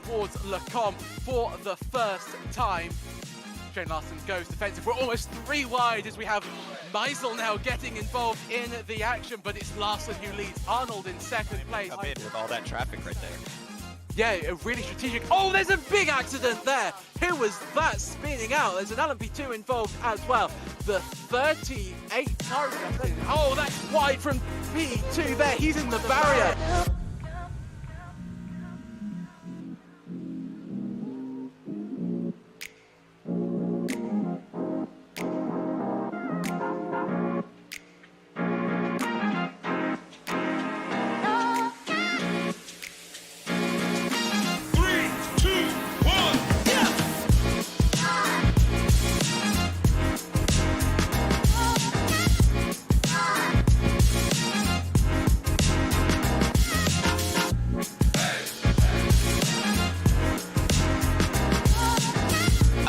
towards Lecombe for the first time. Shane Larson goes defensive. We're almost 3 wide as we have Meisel now getting involved in the action, but it's Larson who leads Arnold in second place. Come in with all that traffic right there. Yeah, really strategic. Oh, there's a big accident there. Who was that spinning out? There's an LMP2 involved as well. The 38 target. Oh, that's wide from P2 there. He's in the barrier.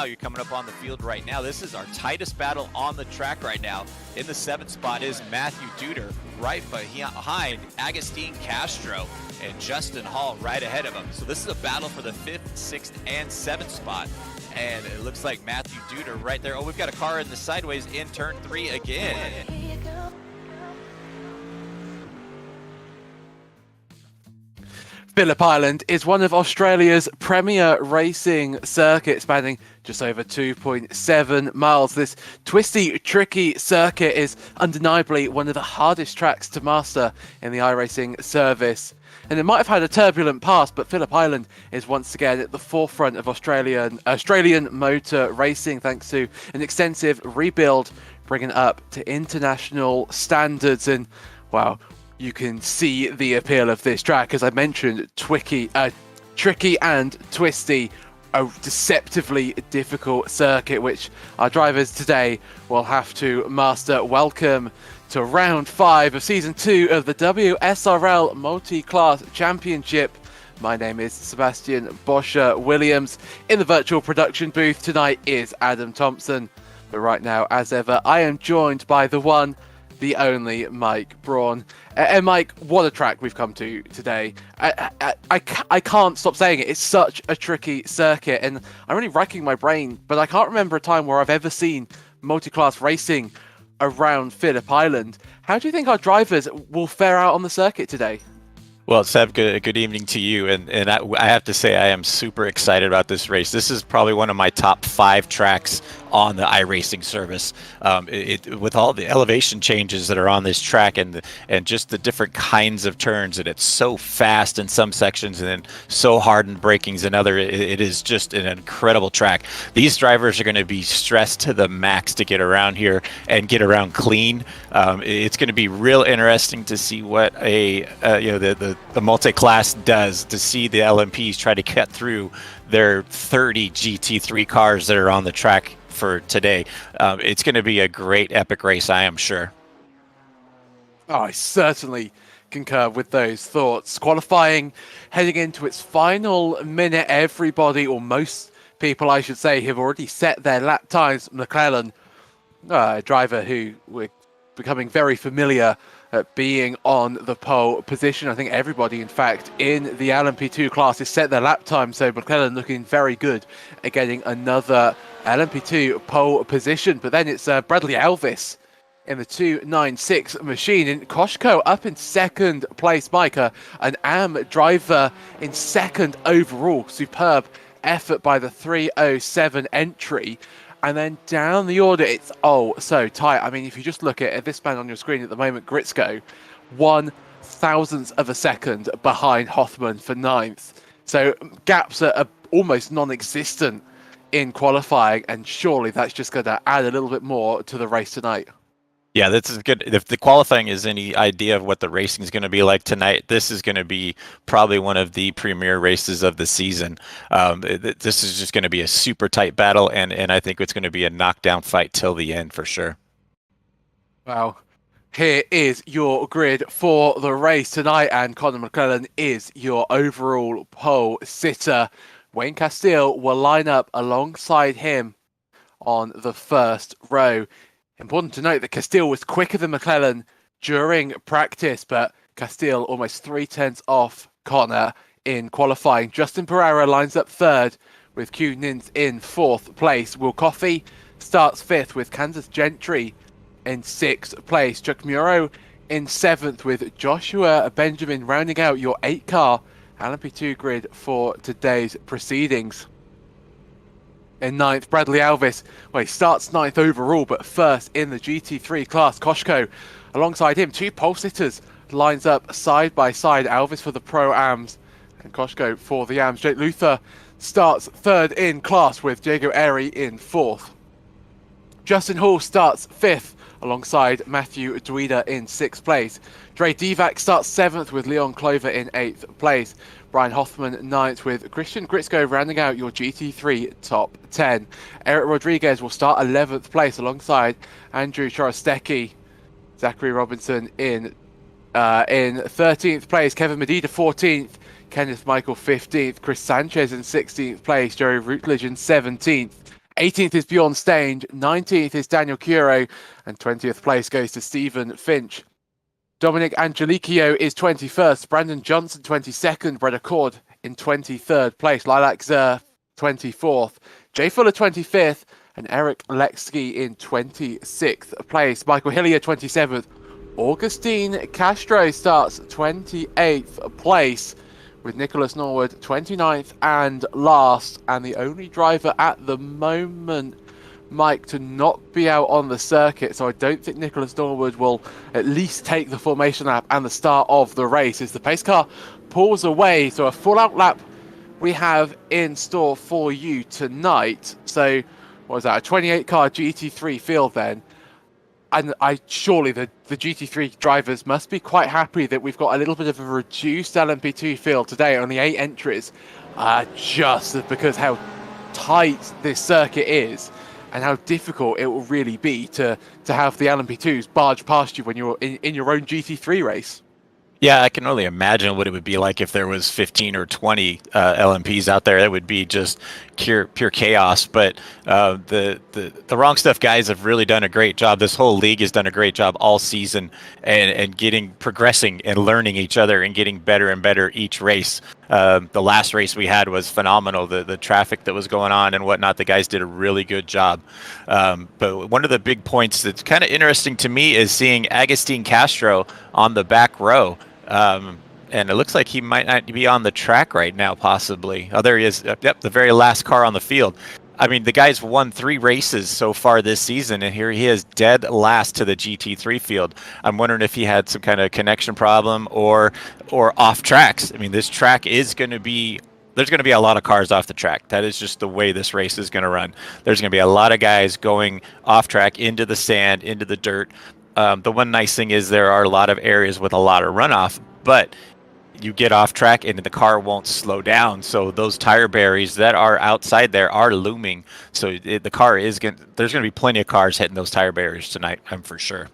You're coming up on the field right now. This is our tightest battle on the track right now. In the 7th spot is Matthew Duder, right behind Agustin Castro and Justin Hall right ahead of him. So this is a battle for the 5th, 6th, and 7th spot. And it looks like Matthew Duder right there. Oh, we've got a car in the sideways in turn 3 again. Phillip Island is one of Australia's premier racing circuits, spanning just over 2.7 miles. This twisty, tricky circuit is undeniably one of the hardest tracks to master in the iRacing service. And it might have had a turbulent past, but Phillip Island is once again at the forefront of Australian motor racing, thanks to an extensive rebuild, bringing it up to international standards. And wow, you can see the appeal of this track. As I mentioned, tricky and twisty, a deceptively difficult circuit, which our drivers today will have to master. Welcome to round 5 of season 2 of the WSRL Multi-Class Championship. My name is Sebastian Bosher-Williams. In the virtual production booth tonight is Adam Thompson. But right now, as ever, I am joined by the one, the only Mike Braun. And Mike, what a track we've come to today. I can't stop saying it. It's such a tricky circuit, and I'm really racking my brain, but I can't remember a time where I've ever seen multi-class racing around Phillip Island. How do you think our drivers will fare out on the circuit today? Well, Seb, good evening to you. And I have to say, I am super excited about this race. This is probably one of my top 5 tracks on the iRacing service. With all the elevation changes that are on this track and just the different kinds of turns, and it's so fast in some sections and then so hard in brakings in other, it is just an incredible track. These drivers are going to be stressed to the max to get around here and get around clean. It's going to be real interesting to see what the multi-class does, to see the LMPs try to cut through their 30 GT3 cars that are on the track for today. It's going to be a great epic race, I am sure. Oh, I certainly concur with those thoughts. Qualifying heading into its final minute, everybody, or most people I should say, have already set their lap times. McClellan, a driver who we're becoming very familiar at being on the pole position. I think everybody, in fact, in the LMP2 class has set their lap time, so McClellan looking very good at getting another LMP2 pole position. But then it's Bradley Elvis in the 296 machine, and Koshko up in second place. Mike, an AM driver in second overall. Superb effort by the 307 entry. And then down the order, it's so tight. I mean, if you just look at this man on your screen at the moment, Gritzko, 1/1000th of a second behind Hoffman for 9th. So gaps are almost non-existent in qualifying, and surely that's just going to add a little bit more to the race tonight. Yeah, this is good. If the qualifying is any idea of what the racing is going to be like tonight, this is going to be probably one of the premier races of the season. This is just going to be a super tight battle, and I think it's going to be a knockdown fight till the end for sure. Wow. Here is your grid for the race tonight, and Conor McClellan is your overall pole sitter. Wayne Castile will line up alongside him on the first row. Important to note that Castile was quicker than McClellan during practice, but Castile almost 3/10 off Conor in qualifying. Justin Pereira lines up third with Q Nins in fourth place. Will Coffey starts fifth with Kansas Gentry in sixth place. Chuck Muro in seventh with Joshua Benjamin rounding out your 8-car LMP2 grid for today's proceedings. In ninth, Bradley Alvis, well, he starts ninth overall, but first in the GT3 class. Koshko, alongside him, two pole sitters lines up side by side. Alvis for the Pro-Ams and Koshko for the Ams. Jake Luther starts third in class with Diego Airy in fourth. Justin Hall starts fifth alongside Matthew Duida in sixth place. Dre Divac starts seventh with Leon Clover in eighth place. Brian Hoffman ninth with Christian Gritzko rounding out your GT3 top 10. Eric Rodriguez will start 11th place alongside Andrew Chorostecki. Zachary Robinson in 13th place. Kevin Medina 14th. Kenneth Michael 15th. Chris Sanchez in 16th place. Jerry Routledge in 17th. 18th is Bjorn Stange. 19th is Daniel Curo. And 20th place goes to Stephen Finch. Dominic Angelicio is 21st, Brandon Johnson 22nd, Brett Accord in 23rd place, Lilac Zer 24th, Jay Fuller 25th, and Eric Lexky in 26th place. Michael Hillier 27th, Augustine Castro starts 28th place, with Nicholas Norwood 29th and last, and the only driver at the moment, Mike, to not be out on the circuit, so I don't think Nicholas Norwood will at least take the formation lap and the start of the race as the pace car pulls away. So a full out lap we have in store for you tonight. So what was that, a 28 car GT3 field then? And surely the GT3 drivers must be quite happy that we've got a little bit of a reduced LMP2 field today, only 8 entries, just because how tight this circuit is and how difficult it will really be to have the LMP2s barge past you when you're in your own GT3 race. Yeah, I can only imagine what it would be like if there was 15 or 20 LMPs out there. That would be just pure chaos. But the Wrong Stuff guys have really done a great job. This whole league has done a great job all season and progressing and learning each other and getting better and better each race. The last race we had was phenomenal. The traffic that was going on and whatnot, the guys did a really good job. But one of the big points that's kind of interesting to me is seeing Agustin Castro on the back row. And it looks like he might not be on the track right now, possibly. Oh, there he is. Yep, the very last car on the field. I mean, the guy's won 3 races so far this season, and here he is dead last to the GT3 field. I'm wondering if he had some kind of connection problem or off tracks. I mean, this track is going to be... There's going to be a lot of cars off the track. That is just the way this race is going to run. There's going to be a lot of guys going off track into the sand, into the dirt. The one nice thing is there are a lot of areas with a lot of runoff, but you get off track and the car won't slow down. So those tire barriers that are outside there are looming. So the car is there's going to be plenty of cars hitting those tire barriers tonight, I'm for sure.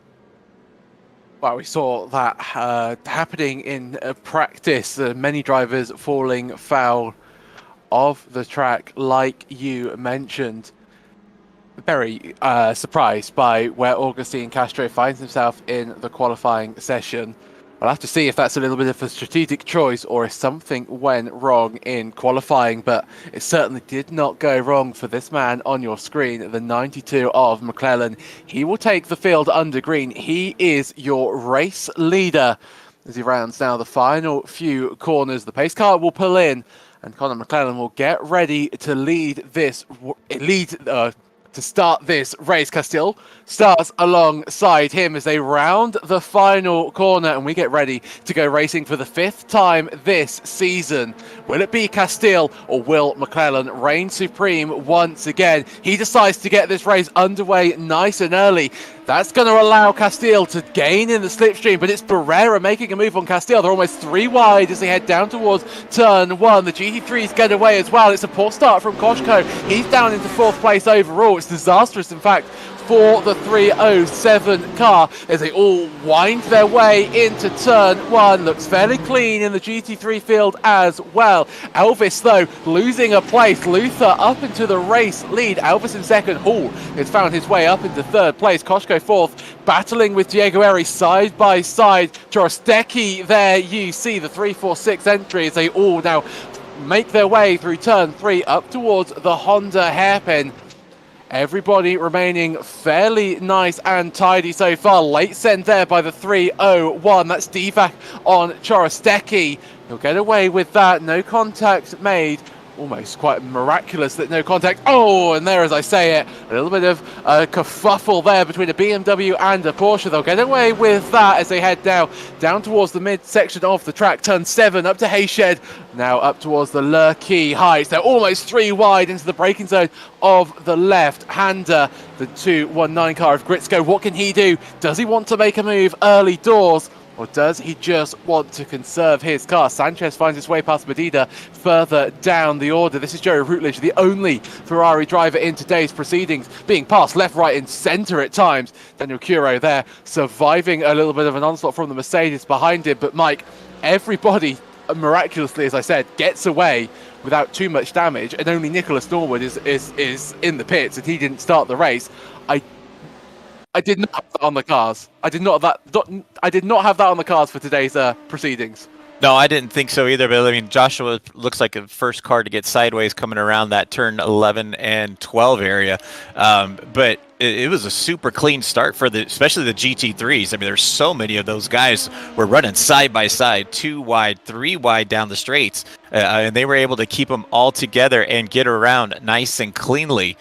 Well, we saw that happening in practice. Many drivers falling foul of the track, like you mentioned. Very surprised by where Augustine Castro finds himself in the qualifying session. I'll have to see if that's a little bit of a strategic choice or if something went wrong in qualifying, but it certainly did not go wrong for this man on your screen, the 92 of McClellan. He will take the field under green. He is your race leader as he rounds now the final few corners. The pace car will pull in and Conor McClellan will get ready to to start this race. Castile starts alongside him as they round the final corner and we get ready to go racing for the 5th time this season. Will it be Castile or will McClellan reign supreme once again? He decides to get this race underway nice and early. That's going to allow Castile to gain in the slipstream, but it's Barrera making a move on Castile. They're almost 3 wide as they head down towards turn 1. The GT3s get away as well. It's a poor start from Koshko. He's down into 4th place overall. It's disastrous, in fact, for the 307 car as they all wind their way into turn 1. Looks fairly clean in the GT3 field as well. Elvis, though, losing a place. Luther up into the race lead. Elvis in second. Hall has found his way up into third place. Koshko fourth, battling with Diego Eri side by side. Jorostecki there, you see the 346 entry as they all now make their way through turn 3 up towards the Honda hairpin. Everybody remaining fairly nice and tidy so far. Late send there by the 301. That's Divac on Jorostecki. He'll get away with that. No contact made. Almost quite miraculous that no contact. Oh, and there, as I say it, a little bit of a kerfuffle there between a BMW and a Porsche. They'll get away with that as they head down towards the mid-section of the track. Turn 7 up to Hayshed. Now up towards the Lurkey Heights. They're almost 3 wide into the braking zone of the left-hander. The 219 car of Gritsko. What can he do? Does he want to make a move early doors? Or does he just want to conserve his car? Sanchez finds his way past Medina further down the order. This is Joey Routledge, the only Ferrari driver in today's proceedings, being passed left, right and centre at times. Daniel Curo there surviving a little bit of an onslaught from the Mercedes behind him. But Mike, everybody miraculously, as I said, gets away without too much damage. And only Nicholas Norwood is in the pits and he didn't start the race. I did not have that on the cars. I did not have that on the cards for today's proceedings. No, I didn't think so either. But I mean, Joshua looks like the first car to get sideways coming around that turn 11 and 12 area. But it was a super clean start for especially the GT3s. I mean, there's so many of those guys were running side by side, 2 wide, 3 wide down the straights, and they were able to keep them all together and get around nice and cleanly.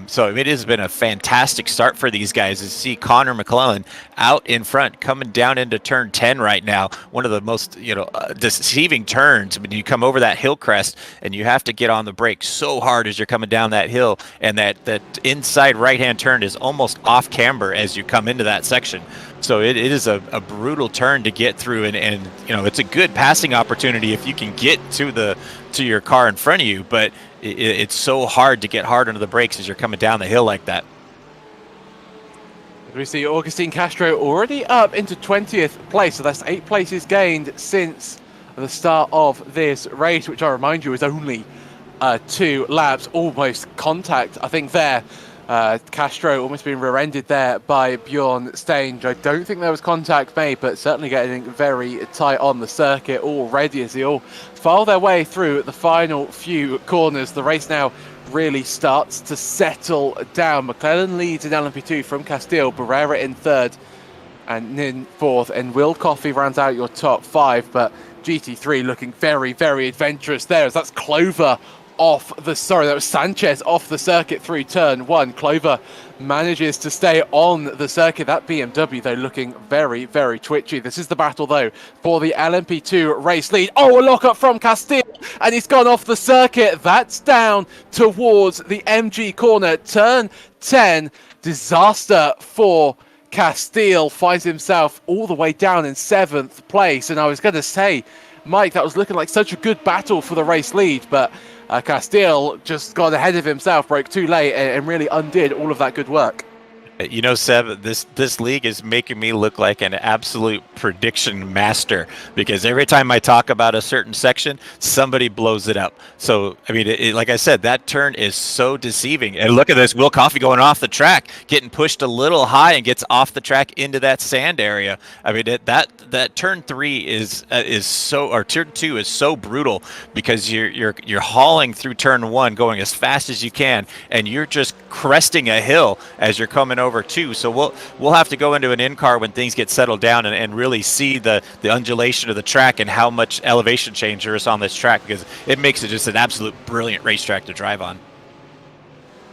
So it has been a fantastic start for these guys to see Connor McClellan out in front, coming down into turn 10 right now. One of the most, deceiving turns. I mean, you come over that hill crest and you have to get on the brake so hard as you're coming down that hill, and that inside right-hand turn is almost off camber as you come into that section. So it is a brutal turn to get through, and it's a good passing opportunity if you can get to your car in front of you, but it's so hard to get hard under the brakes as you're coming down the hill like that. We see Augustine Castro already up into 20th place, so that's 8 places gained since the start of this race, which I remind you is only 2 laps. Almost contact, I think, there. Castro almost being rear-ended there by Bjorn Stange. I don't think there was contact made, but certainly getting very tight on the circuit already as they all file their way through the final few corners. The race now really starts to settle down. McClellan leads in LMP2 from Castile, Barrera in third and in fourth, and Will Coffey rounds out your top 5, but GT3 looking very, very adventurous there as that's Clover that was Sanchez off the circuit through turn 1. Clover manages to stay on the circuit. That BMW, though, looking very, very twitchy. This is the battle, though, for the LMP2 race lead. Oh, a lock-up from Castile, and he's gone off the circuit. That's down towards the MG corner. Turn 10, disaster for Castile. Finds himself all the way down in 7th place. And I was going to say, Mike, that was looking like such a good battle for the race lead, but Castile just got ahead of himself, broke too late, and really undid all of that good work. Seb, this league is making me look like an absolute prediction master, because every time I talk about a certain section, somebody blows it up. So, I mean, like I said, that turn is so deceiving. And look at this, Will Coffey going off the track, getting pushed a little high and gets off the track into that sand area. I mean, that turn 3 is so, or turn 2 is so brutal, because you're hauling through turn 1, going as fast as you can, and you're just cresting a hill as you're coming over 2. So we'll have to go into an in-car when things get settled down and really see the undulation of the track and how much elevation change there is on this track, because it makes it just an absolute brilliant racetrack to drive on.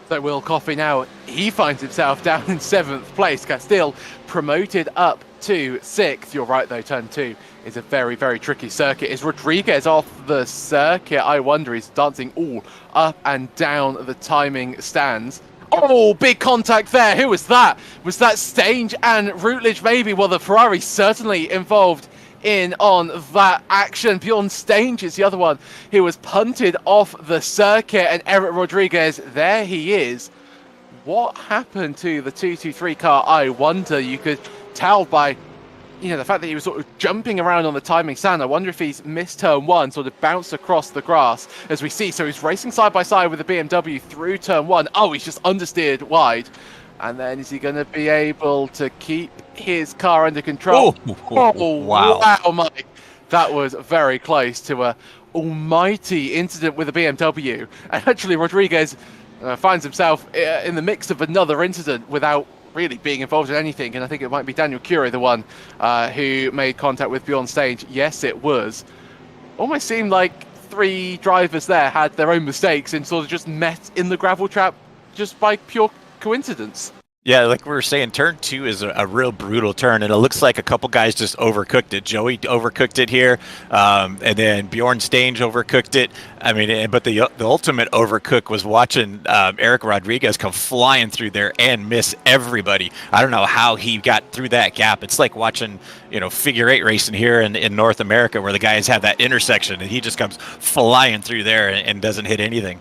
So Will Coffey now, he finds himself down in 7th place. Castile promoted up to 6th. You're right, though, turn 2 is a very, very tricky circuit. Is Rodriguez off the circuit? I wonder. He's dancing all up and down the timing stands. Oh, big contact there. Who was that? Was that Stange and Routledge maybe? Well, the Ferrari certainly involved on that action. Bjorn Stange is the other one who was punted off the circuit, and Eric Rodriguez, there he is. what happened to the 223 car? I wonder. You could tell by, the fact that he was sort of jumping around on the timing sand. I wonder if he's missed turn one, sort of bounced across the grass, as we see. So he's racing side by side with the BMW through turn one. Oh, he's just understeered wide. And then is he going to be able to keep his car under control? Oh, wow, Mike. That was very close to a almighty incident with the BMW. And actually, Rodriguez finds himself in the mix of another incident without really being involved in anything. And I think it might be Daniel Curie, the one who made contact with Bjorn Stage. Yes, it was. Almost seemed like 3 drivers there had their own mistakes and sort of just met in the gravel trap just by pure coincidence. Yeah, like we were saying, turn 2 is a real brutal turn, and it looks like a couple guys just overcooked it. Joey overcooked it here, and then Bjorn Stange overcooked it. I mean, but the ultimate overcook was watching Eric Rodriguez come flying through there and miss everybody. I don't know how he got through that gap. It's like watching, figure 8 racing here in North America, where the guys have that intersection, and he just comes flying through there and doesn't hit anything.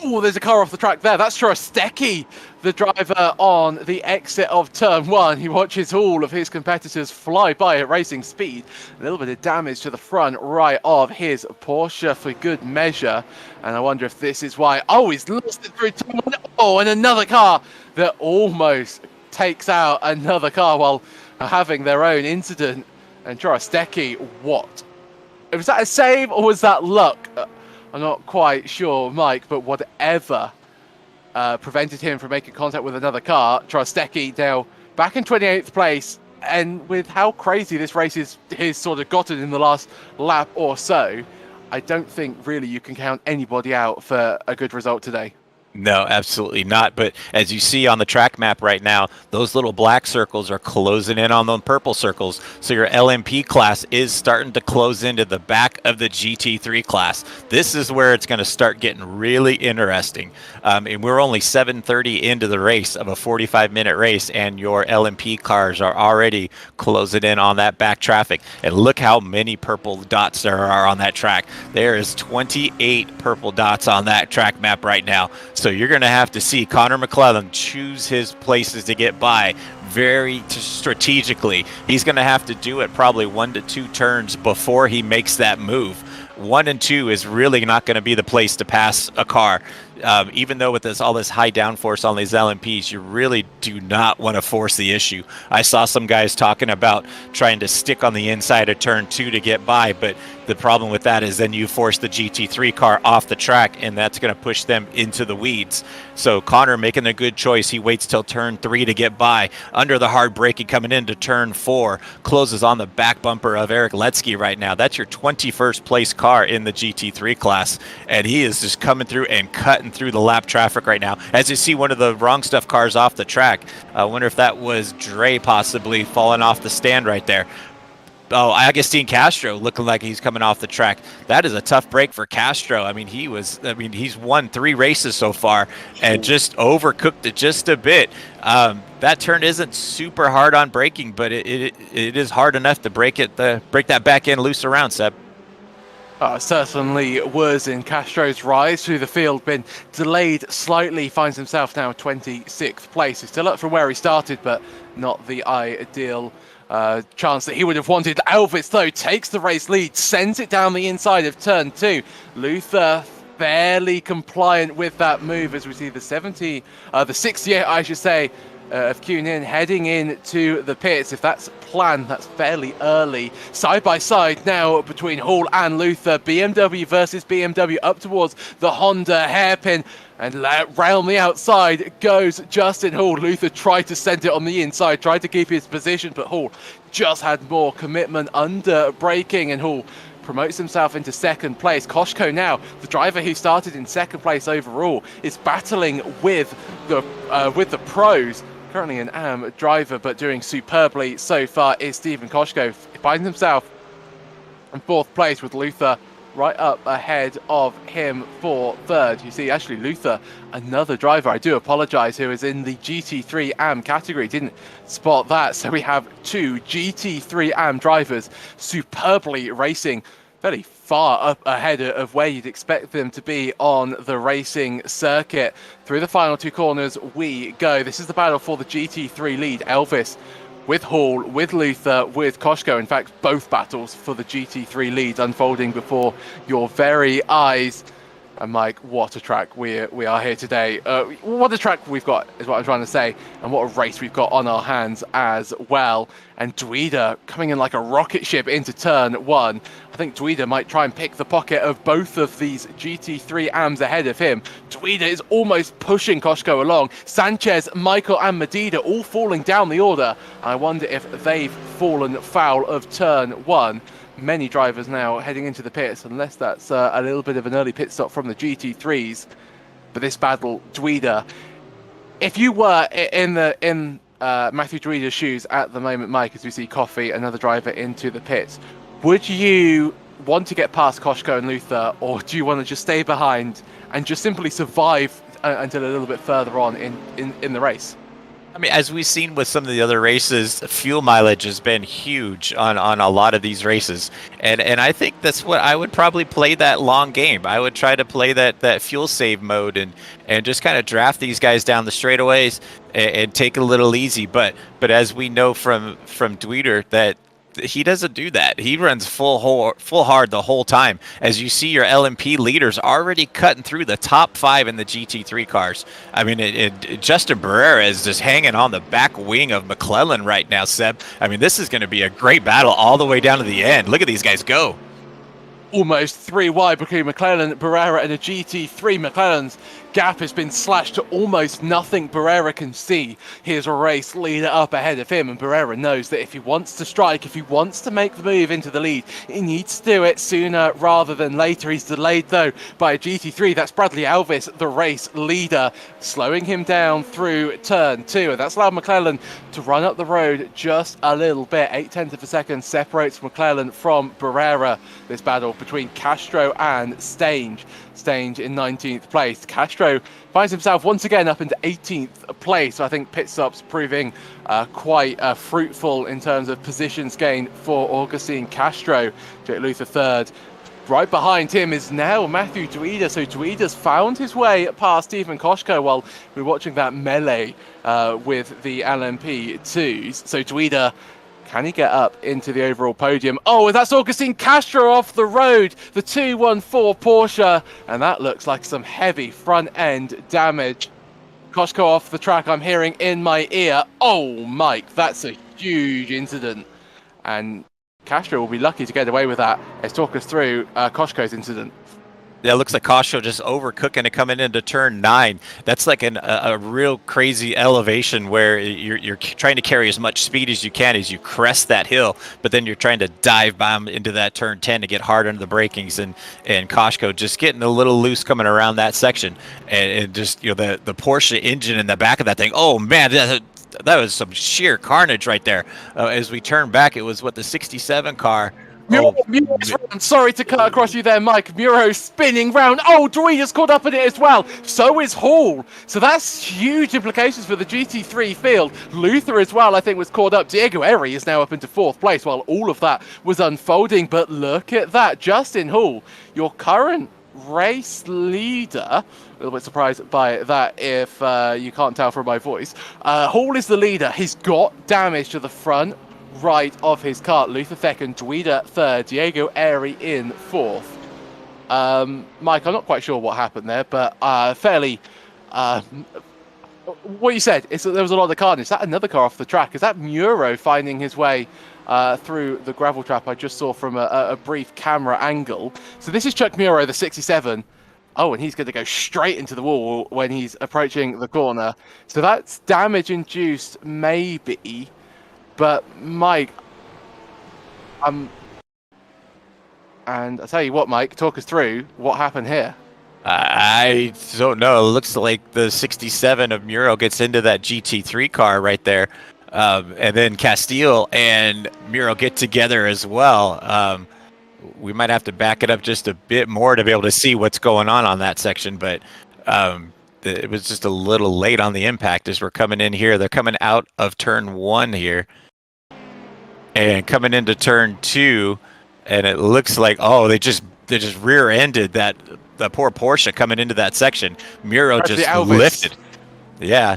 Oh, there's a car off the track there. That's Trostecki, the driver on the exit of turn 1. He watches all of his competitors fly by at racing speed. A little bit of damage to the front right of his Porsche for good measure. And I wonder if this is why. Oh, he's lost it through turn 1. Oh, and another car that almost takes out another car while having their own incident. And Trostecki, what? Was that a save or was that luck? I'm not quite sure, Mike, but whatever prevented him from making contact with another car, Trostecki now back in 28th place, and with how crazy this race is sort of gotten in the last lap or so, I don't think really you can count anybody out for a good result today. No, absolutely not. But as you see on the track map right now, those little black circles are closing in on the purple circles. So your LMP class is starting to close into the back of the GT3 class. This is where it's going to start getting really interesting. And we're only 7:30 into the race of a 45-minute race, and your LMP cars are already closing in on that back traffic. And look how many purple dots there are on that track. There is 28 purple dots on that track map right now. So you're going to have to see Connor McClellan choose his places to get by very strategically. He's going to have to do it probably 1 to 2 turns before he makes that move. 1 and 2 is really not going to be the place to pass a car. Even though with all this high downforce on these LMPs, you really do not want to force the issue. I saw some guys talking about trying to stick on the inside of turn 2 to get by, but the problem with that is then you force the GT3 car off the track, and that's going to push them into the weeds. So Connor making a good choice. He waits till turn 3 to get by. Under the hard braking coming into turn 4, closes on the back bumper of Eric Letsky right now. That's your 21st place car in the GT3 class, and he is just coming through and cutting through the lap traffic right now. As you see one of the wrong stuff cars off the track. I wonder if that was Dre possibly falling off the stand right there. Oh, Agustin Castro looking like he's coming off the track. That is a tough break for Castro. I mean, he's won 3 races so far and just overcooked it just a bit. That turn isn't super hard on braking, but it is hard enough to break that back end loose around, Seb. Certainly was in Castro's rise through the field, been delayed slightly, finds himself now 26th place. He's still up from where he started, but not the ideal chance that he would have wanted. Elvis, though, takes the race lead, sends it down the inside of turn 2. Luther fairly compliant with that move as we see the 6th year, I should say, of Kunin heading into the pits. If that's planned, that's fairly early. Side by side now between Hall and Luther. BMW versus BMW up towards the Honda hairpin. And round the outside goes Justin Hall. Luther tried to send it on the inside, tried to keep his position, but Hall just had more commitment under braking, and Hall promotes himself into 2nd place. Koshko now, the driver who started in 2nd place overall, is battling with the pros. Currently an AM driver, but doing superbly so far is Stephen Koshko. He finds himself in 4th place with Luther right up ahead of him for 3rd. You see, actually, Luther, another driver, I do apologize, who is in the GT3 AM category, didn't spot that. So we have 2 GT3 AM drivers superbly racing, fairly far up ahead of where you'd expect them to be on the racing circuit. Through the final two corners we go. This is the battle for the GT3 lead. Elvis with Hall, with Luther, with Koshko. In fact, both battles for the GT3 leads unfolding before your very eyes. And Mike, what a track we are here today. What a track we've got is what I'm trying to say. And what a race we've got on our hands as well. And Dweeder coming in like a rocket ship into turn one. I think Dweeder might try and pick the pocket of both of these GT3 AMs ahead of him. Dweeder is almost pushing Koshko along. Sanchez, Michael and Medida all falling down the order. I wonder if they've fallen foul of turn one. Many drivers now heading into the pits, unless that's a little bit of an early pit stop from the GT3s. But this battle, Dweeder, if you were in Matthew Dweeder's shoes at the moment, Mike, as we see Coffee, another driver, into the pits, would you want to get past Koshko and Luther, or do you want to just stay behind and just simply survive until a little bit further on in the race? I mean, as we've seen with some of the other races, fuel mileage has been huge on a lot of these races. And I think that's what I would probably play, that long game. I would try to play that fuel save mode and just kind of draft these guys down the straightaways and take it a little easy. But as we know from Dweeder, that he doesn't do that. He runs full hard the whole time. As you see, your LMP leaders already cutting through the top 5 in the GT3 cars. I mean, Justin Barrera is just hanging on the back wing of McClellan right now, Seb. I mean, this is going to be a great battle all the way down to the end. Look at these guys go. Almost 3 wide between McClellan, Barrera and a GT3. McClellan's gap has been slashed to almost nothing. Barrera can see his race leader up ahead of him, and Barrera knows that if he wants to strike, if he wants to make the move into the lead, he needs to do it sooner rather than later. He's delayed though by a GT3. That's Bradley Alvis, the race leader, slowing him down through turn 2, and that's allowed McClellan to run up the road just a little bit. 0.8 of a second separates McClellan from Barrera. This battle between Castro and Stange. Stange in 19th place. Castro finds himself once again up into 18th place. So I think pit stops proving quite fruitful in terms of positions gained for Augustine Castro. Jake Luther third. Right behind him is now Matthew Dweeder. So Dweeder's found his way past Stephen Koshko while we're watching that melee with the LMP2s. So Dweeder, can he get up into the overall podium? Oh, that's Augustine Castro off the road, the 214 Porsche, and that looks like some heavy front end damage. Koshko off the track, I'm hearing in my ear. Oh, Mike, that's a huge incident. And Castro will be lucky to get away with that. Let's talk us through Koshko's incident. Yeah, it looks like Koshko just overcooking it coming into turn 9. That's like a real crazy elevation where you're trying to carry as much speed as you can as you crest that hill, but then you're trying to dive bomb into that turn 10 to get hard under the brakings, and Koshko just getting a little loose coming around that section, and just, you know, the Porsche engine in the back of that thing. Oh man, that was some sheer carnage right there. As we turn back, it was the 67 car. Muro's round. Sorry to cut across you there, Mike. Muro's spinning round. Oh, Dweeder's caught up in it as well. So is Hall. So that's huge implications for the GT3 field. Luther as well, I think, was caught up. Diego Eri is now up into 4th place while all of that was unfolding. But look at that. Justin Hall, your current race leader. A little bit surprised by that if you can't tell from my voice. Hall is the leader. He's got damage to the front right of his car. Luther second, Dweeder third, Diego Eri in 4th. Mike, I'm not quite sure what happened there, but fairly what you said is that there was a lot of carnage. Is that another car off the track? Is that Muro finding his way through the gravel trap I just saw from a brief camera angle? So this is Chuck Muro, the 67. Oh, and he's going to go straight into the wall when he's approaching the corner. So that's damage induced, maybe. But Mike, and I'll tell you what, Mike, talk us through what happened here. I don't know. It looks like the 67 of Muro gets into that GT3 car right there. And then Castile and Muro get together as well. We might have to back it up just a bit more to be able to see what's going on that section. But it was just a little late on the impact as we're coming in here. They're coming out of turn 1 here. And coming into turn 2, and it looks like, oh, they just they just rear-ended the poor Porsche coming into that section. Muro Bradley just Alves. lifted. Yeah.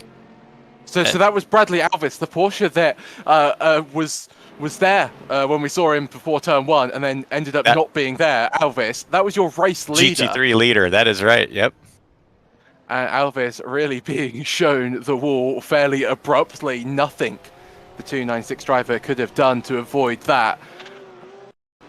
So that was Bradley Alves, the Porsche that was there when we saw him before turn 1, and then ended up not being there. Alves, that was your race leader. GT3 leader. That is right. Yep. And Alves really being shown the wall fairly abruptly. Nothing the 296 driver could have done to avoid that.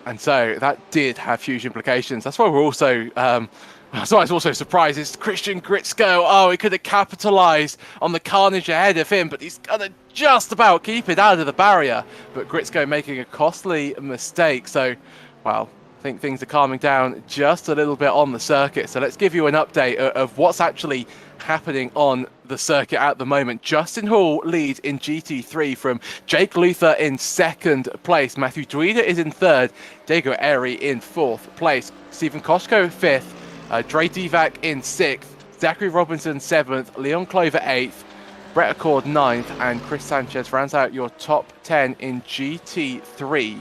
And so that did have huge implications. That's why we're also, so I was also surprised is Christian Gritzko. Oh, he could have capitalised on the carnage ahead of him, but he's gonna just about keep it out of the barrier. But Gritzko making a costly mistake. So, well, I think things are calming down just a little bit on the circuit. So let's give you an update of what's actually happening on the circuit at the moment. Justin Hall leads in GT3 from Jake Luther in 2nd place. Matthew Duida is in 3rd. Diego Eri in 4th place. Stephen Koshko 5th. Dre Divac in 6th. Zachary Robinson 7th. Leon Clover 8th. Brett Accord 9th. And Chris Sanchez rounds out your top 10 in GT3.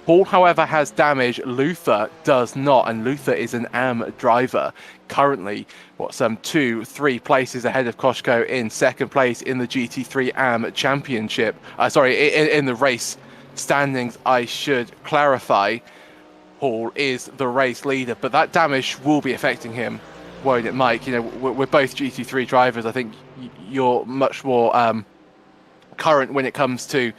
Hall, however, has damage. Luther does not, and Luther is an AM driver. Currently, some 2-3 places ahead of Koshko in 2nd place in the GT3 AM Championship. In the race standings, I should clarify. Hall is the race leader, but that damage will be affecting him, won't it, Mike? You know, we're both GT3 drivers. I think you're much more current when it comes to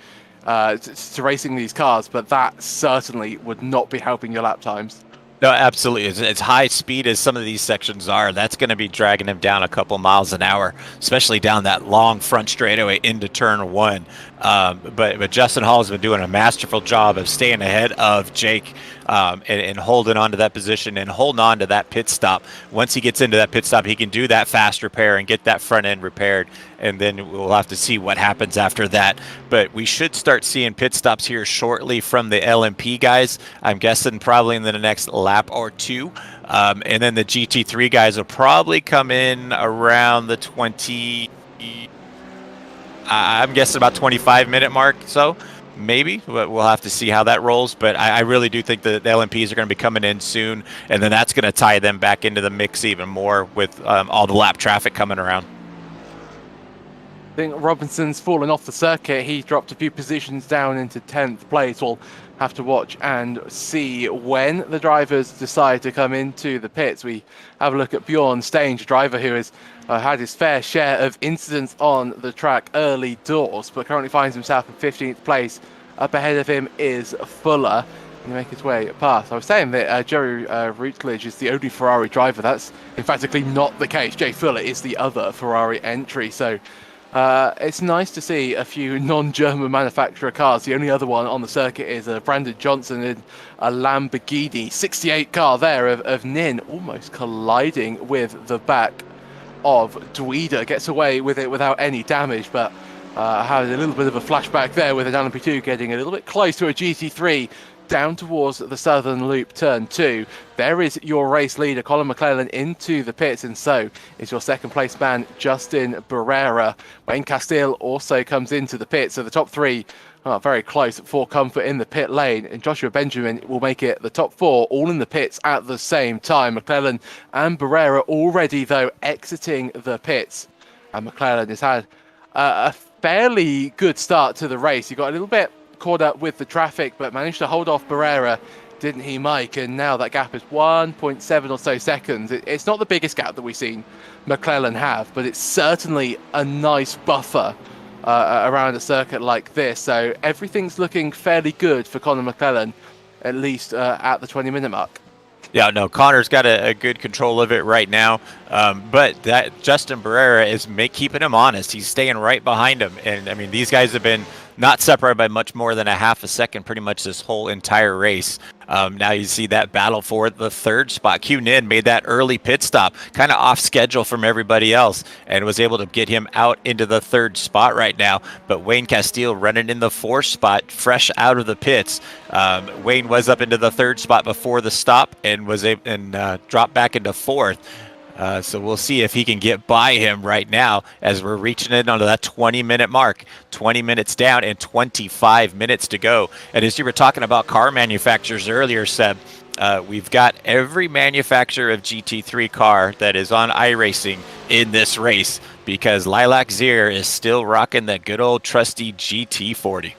racing these cars, but that certainly would not be helping your lap times. No, absolutely. As high speed as some of these sections are, that's going to be dragging him down a couple miles an hour, especially down that long front straightaway into turn 1. But Justin Hall has been doing a masterful job of staying ahead of Jake and holding on to that position and holding on to that pit stop. Once he gets into that pit stop, he can do that fast repair and get that front end repaired, and then we'll have to see what happens after that. But we should start seeing pit stops here shortly from the LMP guys. I'm guessing probably in the next lap or 2. And then the GT3 guys will probably come in around the 20... I'm guessing about 25-minute mark, so maybe. We'll have to see how that rolls, but I really do think the LMPs are going to be coming in soon, and then that's going to tie them back into the mix even more with all the lap traffic coming around. I think Robinson's fallen off the circuit. He dropped a few positions down into 10th place. We'll have to watch and see when the drivers decide to come into the pits. We have a look at Bjorn Stange, a driver who has had his fair share of incidents on the track early doors, but currently finds himself in 15th place. Up ahead of him is Fuller. And make his way past. I was saying that Jerry Rutledge is the only Ferrari driver. That's emphatically not the case. Jay Fuller is the other Ferrari entry. So it's nice to see a few non-German manufacturer cars. The only other one on the circuit is Brandon Johnson in a Lamborghini 68 car there of Nin, almost colliding with the back of Duida. Gets away with it without any damage, but had a little bit of a flashback there with an LMP2 getting a little bit close to a GT3 down towards the southern loop, turn 2. There is your race leader, Colin McClellan, into the pits, and so is your 2nd place man, Justin Barrera. Wayne Castile also comes into the pits, so the top 3 are very close for comfort in the pit lane, and Joshua Benjamin will make it the top 4, all in the pits at the same time. McClellan and Barrera already, though, exiting the pits, and McClellan has had a fairly good start to the race. He got a little bit caught up with the traffic, but managed to hold off Barrera, didn't he, Mike? And now that gap is 1.7 or so seconds. It's not the biggest gap that we've seen McClellan have, but it's certainly a nice buffer around a circuit like this. So everything's looking fairly good for Conor McClellan, at least at the 20-minute mark. Yeah, no, Connor's got a good control of it right now, but that Justin Barrera is keeping him honest. He's staying right behind him, and I mean, these guys have been not separated by much more than a half a second pretty much this whole entire race. Now you see that battle for the 3rd spot. Q Nin made that early pit stop, kind of off schedule from everybody else, and was able to get him out into the 3rd spot right now. But Wayne Castile running in the 4th spot, fresh out of the pits. Wayne was up into the 3rd spot before the stop and was dropped back into 4th. So we'll see if he can get by him right now as we're reaching in onto that 20-minute mark. 20 minutes down and 25 minutes to go. And as you were talking about car manufacturers earlier, Seb, we've got every manufacturer of GT3 car that is on iRacing in this race because Lilac Zier is still rocking that good old trusty GT40.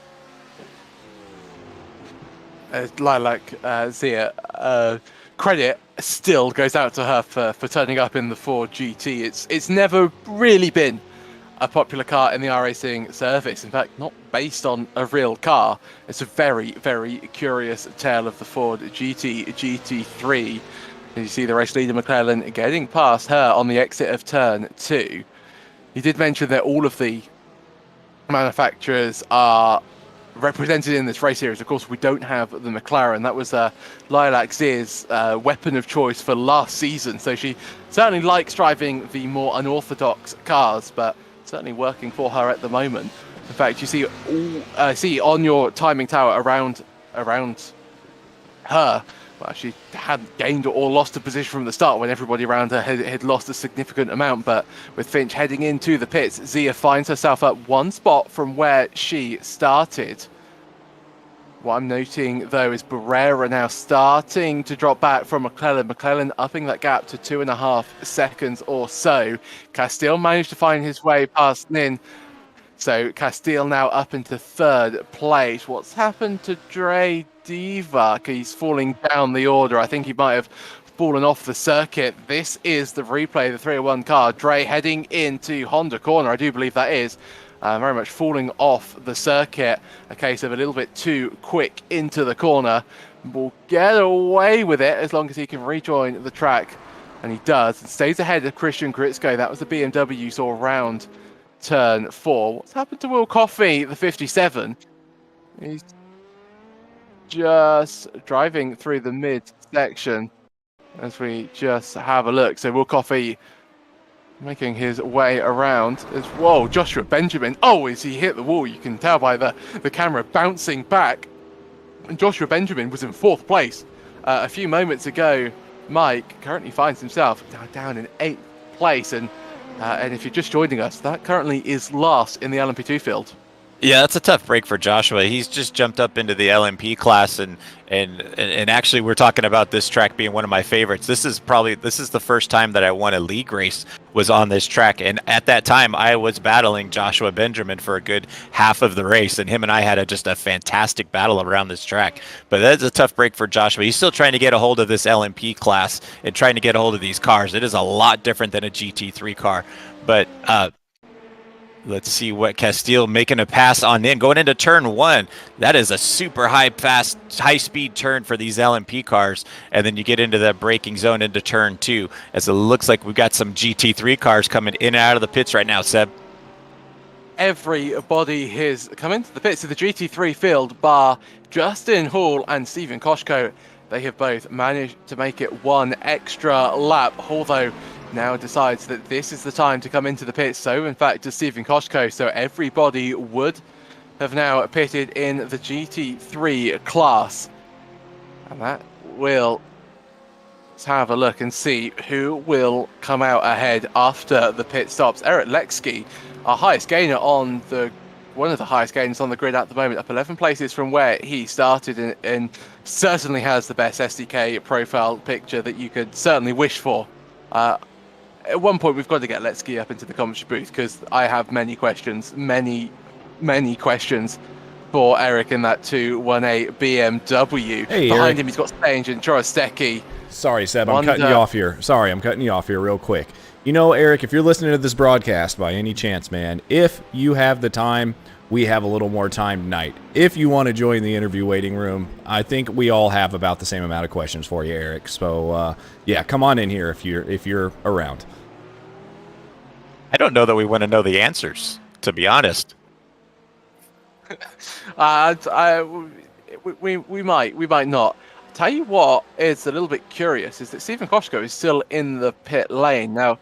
Lilac Zier, credit still goes out to her for turning up in the Ford GT. It's never really been a popular car in the iRacing service. In fact, not based on a real car. It's a very, very curious tale of the Ford GT3. You see the race leader McClellan getting past her on the exit of turn 2. You did mention that all of the manufacturers are represented in this race series. Of course, we don't have the McLaren. That was Lilac Zier's weapon of choice for last season. So she certainly likes driving the more unorthodox cars, but certainly working for her at the moment. In fact, you see on your timing tower around her, well, she hadn't gained or lost a position from the start when everybody around her had lost a significant amount. But with Finch heading into the pits, Zier finds herself up one spot from where she started. What I'm noting, though, is Barrera now starting to drop back from McClellan. McClellan upping that gap to 2.5 seconds or so. Castile managed to find his way past Nin. So Castile now up into 3rd place. What's happened to Dre Divac? He's falling down the order. I think he might have fallen off the circuit. This is the replay of the 301 car. Dre heading into Honda corner. I do believe that is. Very much falling off the circuit. A case of a little bit too quick into the corner. Will get away with it as long as he can rejoin the track. And he does. And stays ahead of Christian Gritzko. That was the BMW you saw around turn 4. What's happened to Will Coffey, the 57? He's just driving through the mid-section as we just have a look. So Will Coffey making his way around. Whoa, Joshua Benjamin. Oh, as he hit the wall, you can tell by the camera bouncing back. And Joshua Benjamin was in 4th place a few moments ago. Mike currently finds himself down in 8th place. And if you're just joining us, that currently is last in the LMP2 field. Yeah, that's a tough break for Joshua. He's just jumped up into the LMP class, and actually we're talking about this track being one of my favorites. This is the first time that I won a league race was on this track, and at that time I was battling Joshua Benjamin for a good half of the race, and him and I had just a fantastic battle around this track. But that's a tough break for Joshua. He's still trying to get a hold of this LMP class and trying to get a hold of these cars. It is a lot different than a GT3 car, but let's see what Castile making a pass on in. Going into turn 1, that is a super high-speed turn for these LMP cars. And then you get into that braking zone into turn 2, as it looks like we've got some GT3 cars coming in and out of the pits right now, Seb. Everybody has come into the pits of the GT3 field, bar Justin Hall and Stephen Koshko. They have both managed to make it one extra lap, although now decides that this is the time to come into the pits. So in fact does Stephen Koshko. So everybody would have now pitted in the GT3 class. And that will, let's have a look and see who will come out ahead after the pit stops. Eric Lexke, our highest gainer on one of the highest gainers on the grid at the moment, up 11 places from where he started, and certainly has the best SDK profile picture that you could certainly wish for. At one point, we've got to get Letsky up into the commentary booth because I have many questions for Eric in that 218 BMW. Hey, behind Eric. him, he's got Stange and Chorostecki. Sorry, Seb, I'm cutting you off here. Sorry, I'm cutting you off here real quick. You know, Eric, if you're listening to this broadcast by any chance, man, if you have the time, we have a little more time tonight. If you want to join the interview waiting room, I think we all have about the same amount of questions for you, Eric. So, yeah, come on in here if you're around. I don't know that we want to know the answers, to be honest. We might not. Tell you what is a little bit curious is that Stephen Koshko is still in the pit lane. Now,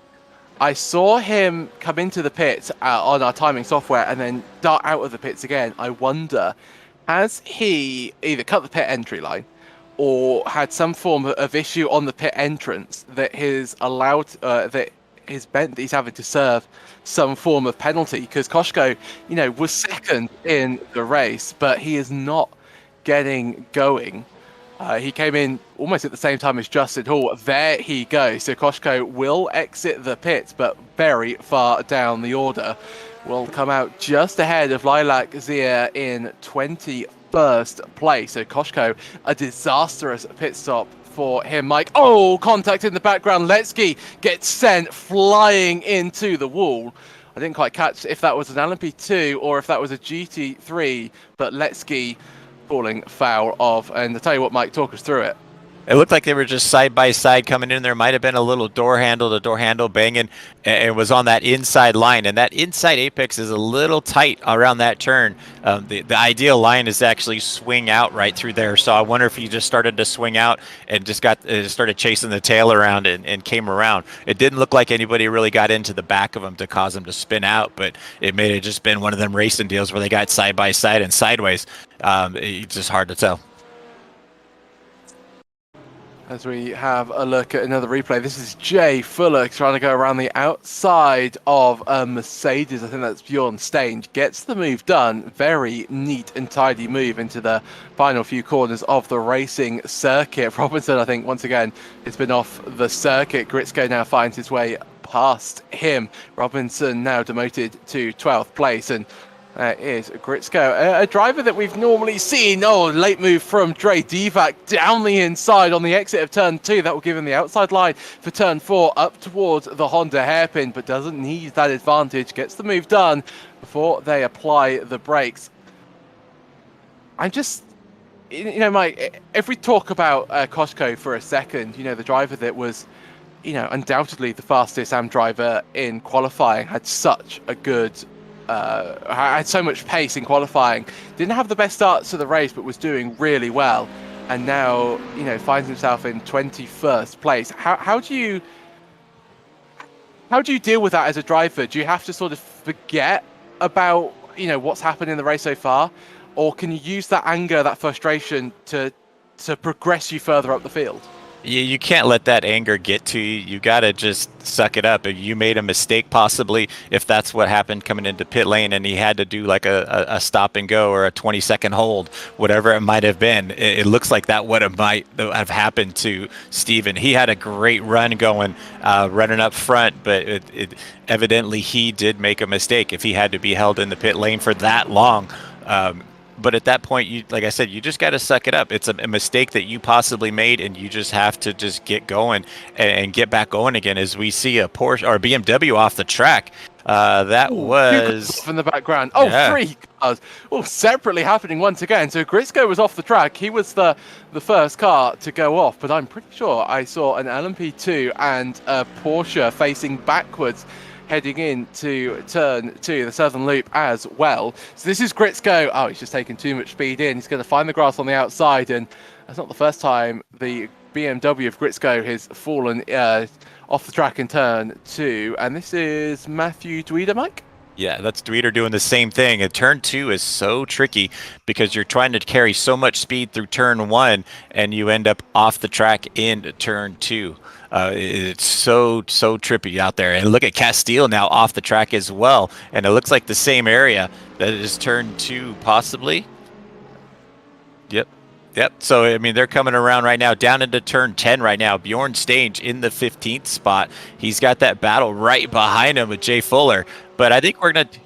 I saw him come into the pits on our timing software and then dart out of the pits again. I wonder, has he either cut the pit entry line or had some form of issue on the pit entrance that has allowed that has meant that he's having to serve some form of penalty, because Koshko, was second in the race, but he is not getting going. He came in almost at the same time as Justin Hall. There he goes. So Koshko will exit the pits, but very far down the order. Will come out just ahead of Lilac Zia in 21st place. So Koshko, a disastrous pit stop for him. Mike, contact in the background. Letsky gets sent flying into the wall. I didn't quite catch if that was an LMP2 or if that was a GT3, but Letsky falling foul of. And I'll tell you what, Mike, talk us through it. It looked like they were just side by side coming in. There might have been a little door handle banging, and it was on that inside line. And that inside apex is a little tight around that turn. The ideal line is to actually swing out right through there. So I wonder if he just started to swing out and just started chasing the tail around and came around. It didn't look like anybody really got into the back of him to cause him to spin out, but it may have just been one of them racing deals where they got side by side and sideways. It's just hard to tell. As we have a look at another replay, this is Jay Fuller trying to go around the outside of a Mercedes. I think that's Bjorn Stange. Gets the move done. Very neat and tidy move into the final few corners of the racing circuit. Robinson, I think, once again, has been off the circuit. Gritzko now finds his way past him. Robinson now demoted to 12th place, and is Gritzko, a driver that we've normally seen. Late move from Dre Divac down the inside on the exit of turn 2. That will give him the outside line for turn 4 up towards the Honda hairpin, but doesn't need that advantage. Gets the move done before they apply the brakes. I'm just, Mike, if we talk about Koshko for a second, the driver that was, undoubtedly the fastest AM driver in qualifying, had such a good had so much pace in qualifying, didn't have the best start to the race, but was doing really well, and now finds himself in 21st place. How do you deal with that as a driver? Do you have to sort of forget about what's happened in the race so far, or can you use that anger, that frustration to progress you further up the field? You can't let that anger get to you. You got to just suck it up. If you made a mistake, possibly, if that's what happened coming into pit lane and he had to do like a stop and go or a 20-second hold, whatever it might have been, it looks like that might have happened to Steven. He had a great run going, running up front, but evidently he did make a mistake if he had to be held in the pit lane for that long. But at that point, like I said, you just got to suck it up. It's a mistake that you possibly made, and you just have to just get going and get back going again. As we see a Porsche or a BMW off the track, that was in the background. Yeah. 3 cars, separately happening once again. So Gritzko was off the track. He was the first car to go off, but I'm pretty sure I saw an LMP2 and a Porsche facing backwards, heading into turn 2, the southern loop as well. So this is Gritzko. He's just taking too much speed in. He's going to find the grass on the outside, and that's not the first time the BMW of Gritzko has fallen off the track in turn 2. And this is Matthew Dweeder, Mike? Yeah, that's Dweeder doing the same thing. And turn 2 is so tricky because you're trying to carry so much speed through turn 1, and you end up off the track into turn 2. It's so trippy out there. And look at Castile now off the track as well. And it looks like the same area that is turn 2 possibly. Yep. So, I mean, they're coming around right now down into turn 10 right now. Bjorn Stange in the 15th spot. He's got that battle right behind him with Jay Fuller. But I think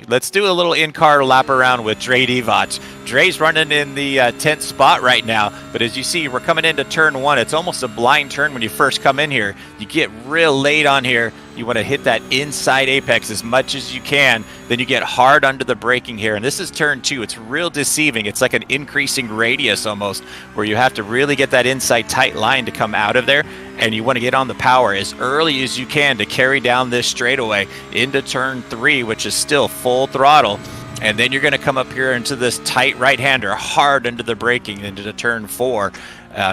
let's do a little in-car lap around with Dre Divac. Dre's running in the 10th spot right now. But as you see, we're coming into turn 1. It's almost a blind turn when you first come in here. You get real late on here. You want to hit that inside apex as much as you can. Then you get hard under the braking here. And this is turn 2. It's real deceiving. It's like an increasing radius almost, where you have to really get that inside tight line to come out of there. And you want to get on the power as early as you can to carry down this straightaway into turn 3, which is still full throttle. And then you're going to come up here into this tight right-hander, hard into the braking, into the turn 4.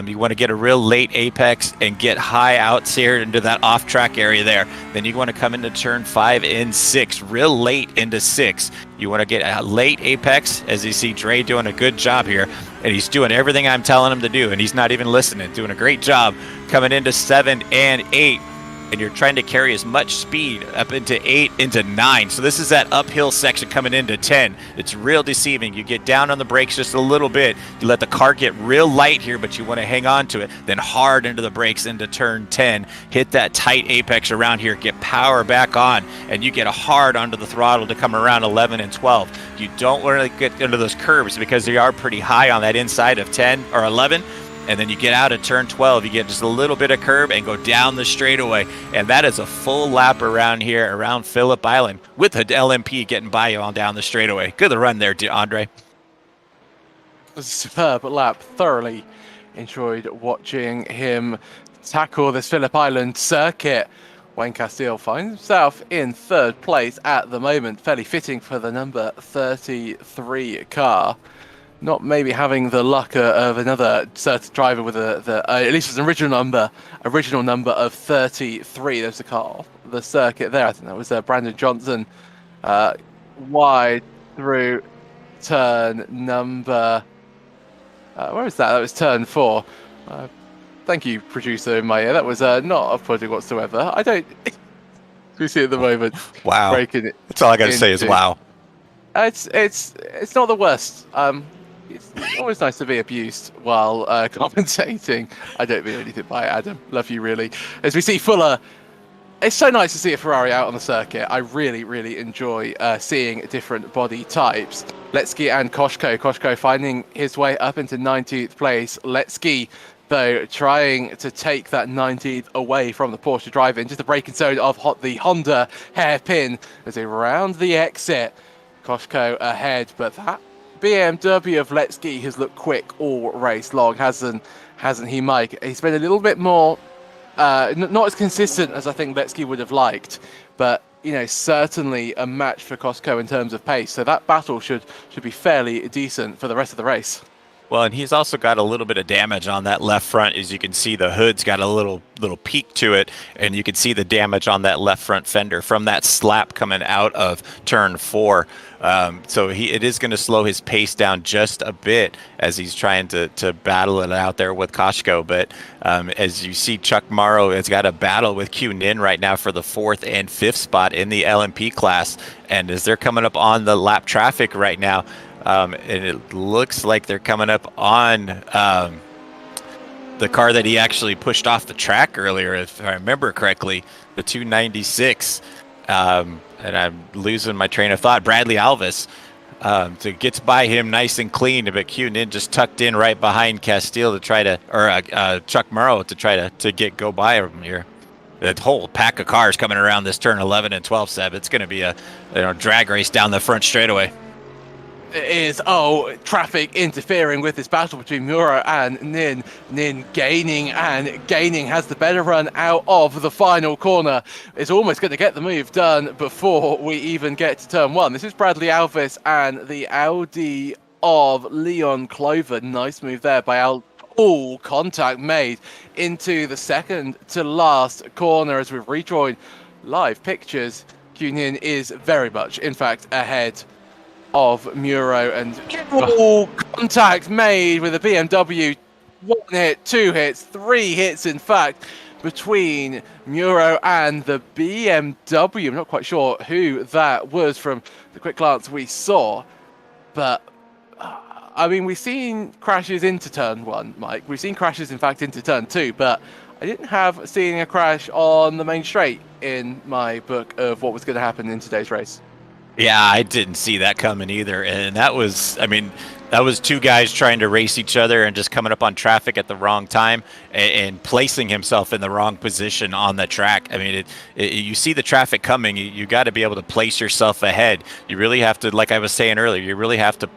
You want to get a real late apex and get high out here into that off-track area there. Then you want to come into turn 5 and 6, real late into 6. You want to get a late apex, as you see Dre doing a good job here, and he's doing everything I'm telling him to do, and he's not even listening, doing a great job coming into 7 and 8. And you're trying to carry as much speed up into 8, into 9. So this is that uphill section coming into 10. It's real deceiving. You get down on the brakes just a little bit. You let the car get real light here, but you want to hang on to it. Then hard into the brakes into turn 10. Hit that tight apex around here. Get power back on. And you get a hard onto the throttle to come around 11 and 12. You don't want to get into those curves because they are pretty high on that inside of 10 or 11. And then you get out at turn 12, you get just a little bit of curb and go down the straightaway. And that is a full lap around here, around Phillip Island, with the LMP getting by you on down the straightaway. Good run there, Andre. It was a superb lap. Thoroughly enjoyed watching him tackle this Phillip Island circuit. Wayne Castile finds himself in 3rd place at the moment, fairly fitting for the number 33 car. Not maybe having the luck of another certain driver with at least his original number of 33. There's a car off the circuit there. I think that was Brandon Johnson, wide through turn number. Where is that? That was turn 4. Thank you, producer in my ear. That was not off-putting whatsoever. I don't. We see at the moment. Wow. Breaking it. That's all I got to say is wow. It's not the worst. It's always nice to be abused while commentating. I don't mean anything by it, Adam. Love you, really. As we see Fuller, it's so nice to see a Ferrari out on the circuit. I really, really enjoy seeing different body types. Letsky and Koshko. Koshko finding his way up into 19th place. Letsky, though, trying to take that 19th away from the Porsche driver into the braking zone of the Honda hairpin as they round the exit. Koshko ahead, but that BMW of Letsky has looked quick all race long, hasn't he, Mike? He's been a little bit more, not as consistent as I think Letsky would have liked, but certainly a match for Koshko in terms of pace. So that battle should be fairly decent for the rest of the race. Well, and he's also got a little bit of damage on that left front. As you can see, the hood's got a little peak to it, and you can see the damage on that left front fender from that slap coming out of turn 4. So it is going to slow his pace down just a bit as he's trying to battle it out there with Koshko. But as you see, Chuck Morrow has got a battle with Q Nin right now for the 4th and 5th spot in the LMP class. And as they're coming up on the lap traffic right now, and it looks like they're coming up on the car that he actually pushed off the track earlier, if I remember correctly, the 296. And I'm losing my train of thought. Bradley Alvis gets by him nice and clean, but Q-Nin just tucked in right behind Castile to try to, or Chuck Morrow to try to go by him here. The whole pack of cars coming around this turn 11 and 12, Seb. It's going to be a drag race down the front straightaway. It is, traffic interfering with this battle between Muro and Nin. Nin gaining, and gaining has the better run out of the final corner. It's almost going to get the move done before we even get to turn 1. This is Bradley Alvis and the Audi of Leon Clover. Nice move there by all contact made into the second to last corner as we've rejoined live pictures. Q-Nin is very much, in fact, ahead of Muro, and all contact made with a BMW. 1 hit, 2 hits, 3 hits, in fact, between Muro and the BMW. I'm not quite sure who that was from the quick glance we saw, but I mean, we've seen crashes into turn 1, Mike. We've seen crashes, in fact, into turn 2, but I didn't have seen a crash on the main straight in my book of what was going to happen in today's race. Yeah, I didn't see that coming either. And that was, that was two guys trying to race each other and just coming up on traffic at the wrong time and placing himself in the wrong position on the track. I mean, you see the traffic coming, you got to be able to place yourself ahead. You really have to, like I was saying earlier, you really have to,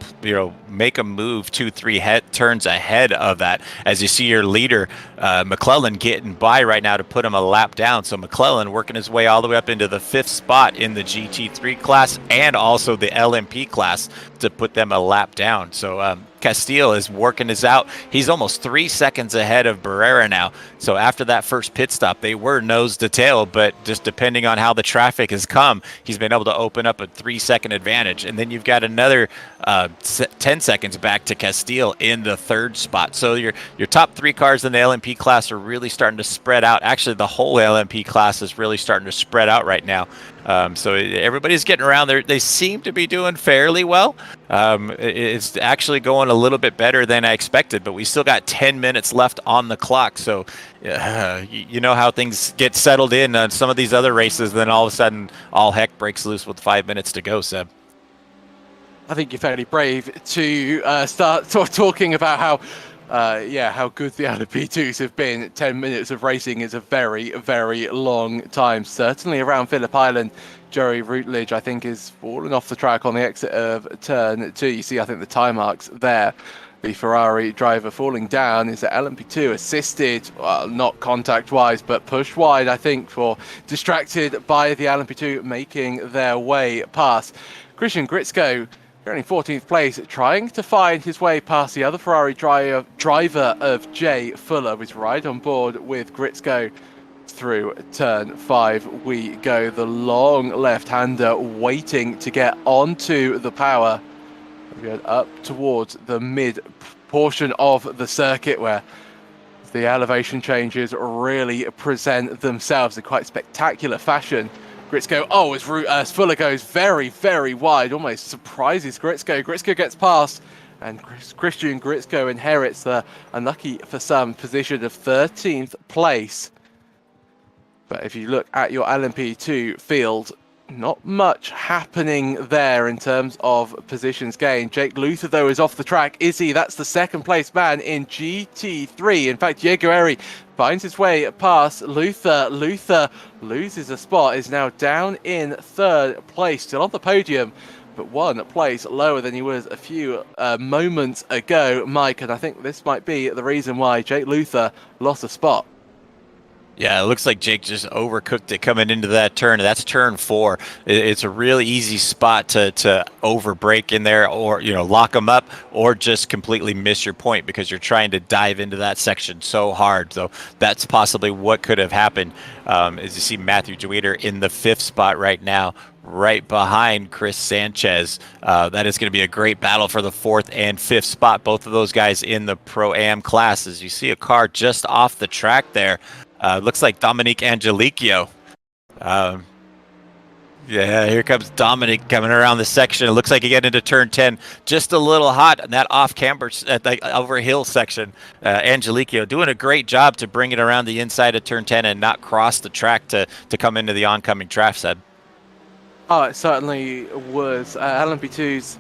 make a move 2-3 turns ahead of that. As you see your leader, McClellan, getting by right now to put him a lap down. So McClellan working his way all the way up into the 5th spot in the GT3 class and also the LMP class to put them a lap down. So Castile is working his out. He's almost 3 seconds ahead of Barrera now. So after that first pit stop, they were nose to tail, but just depending on how the traffic has come, he's been able to open up a 3-second advantage. And then you've got another 10 seconds back to Castile in the third spot. So your top 3 cars in the LMP class are really starting to spread out. Actually, the whole LMP class is really starting to spread out right now. So everybody's getting around there. They seem to be doing fairly well. It's actually going a little bit better than I expected, but we still got 10 minutes left on the clock. So you know how things get settled in on some of these other races, then all of a sudden all heck breaks loose with 5 minutes to go, Seb. I think you're fairly brave to start talking about how good the LMP2s have been. 10 minutes of racing is a very, very long time. Certainly around Phillip Island, Joey Routledge, I think, is falling off the track on the exit of turn 2. You see, I think, the time marks there. The Ferrari driver falling down is at LMP2 assisted, well, not contact-wise, but pushed wide, I think, for distracted by the LMP2 making their way past. Christian Gritzko, currently 14th place, trying to find his way past the other Ferrari driver of Jay Fuller, was right on board with Gritzko through turn 5. We go, the long left-hander waiting to get onto the power. We head up towards the mid portion of the circuit where the elevation changes really present themselves in quite spectacular fashion. Gritzko, as Fuller goes very, very wide, almost surprises Gritzko. Gritzko gets past, and Christian Gritzko inherits the unlucky for some position of 13th place. But if you look at your LMP2 field, not much happening there in terms of positions gained. Jake Luther, though, is off the track. Is he? That's the second place man in GT3. In fact, Jaguari finds his way past Luther. Luther loses a spot, is now down in third place, still on the podium, but 1 place lower than he was a few moments ago, Mike. And I think this might be the reason why Jake Luther lost a spot. Yeah, it looks like Jake just overcooked it coming into that turn. That's turn 4. It's a really easy spot to overbrake in there, or lock them up, or just completely miss your point because you're trying to dive into that section so hard. So that's possibly what could have happened. As you see, Matthew Jeweter in the 5th spot right now, right behind Chris Sanchez. That is going to be a great battle for the 4th and 5th spot. Both of those guys in the Pro-Am class. As you see a car just off the track there. Looks like Dominique Angelichio. Yeah, here comes Dominic coming around the section. It looks like he get into turn 10 just a little hot in that off-camber, over hill section. Angelichio doing a great job to bring it around the inside of turn 10 and not cross the track to come into the oncoming traffic. Oh, it certainly was. LMP2s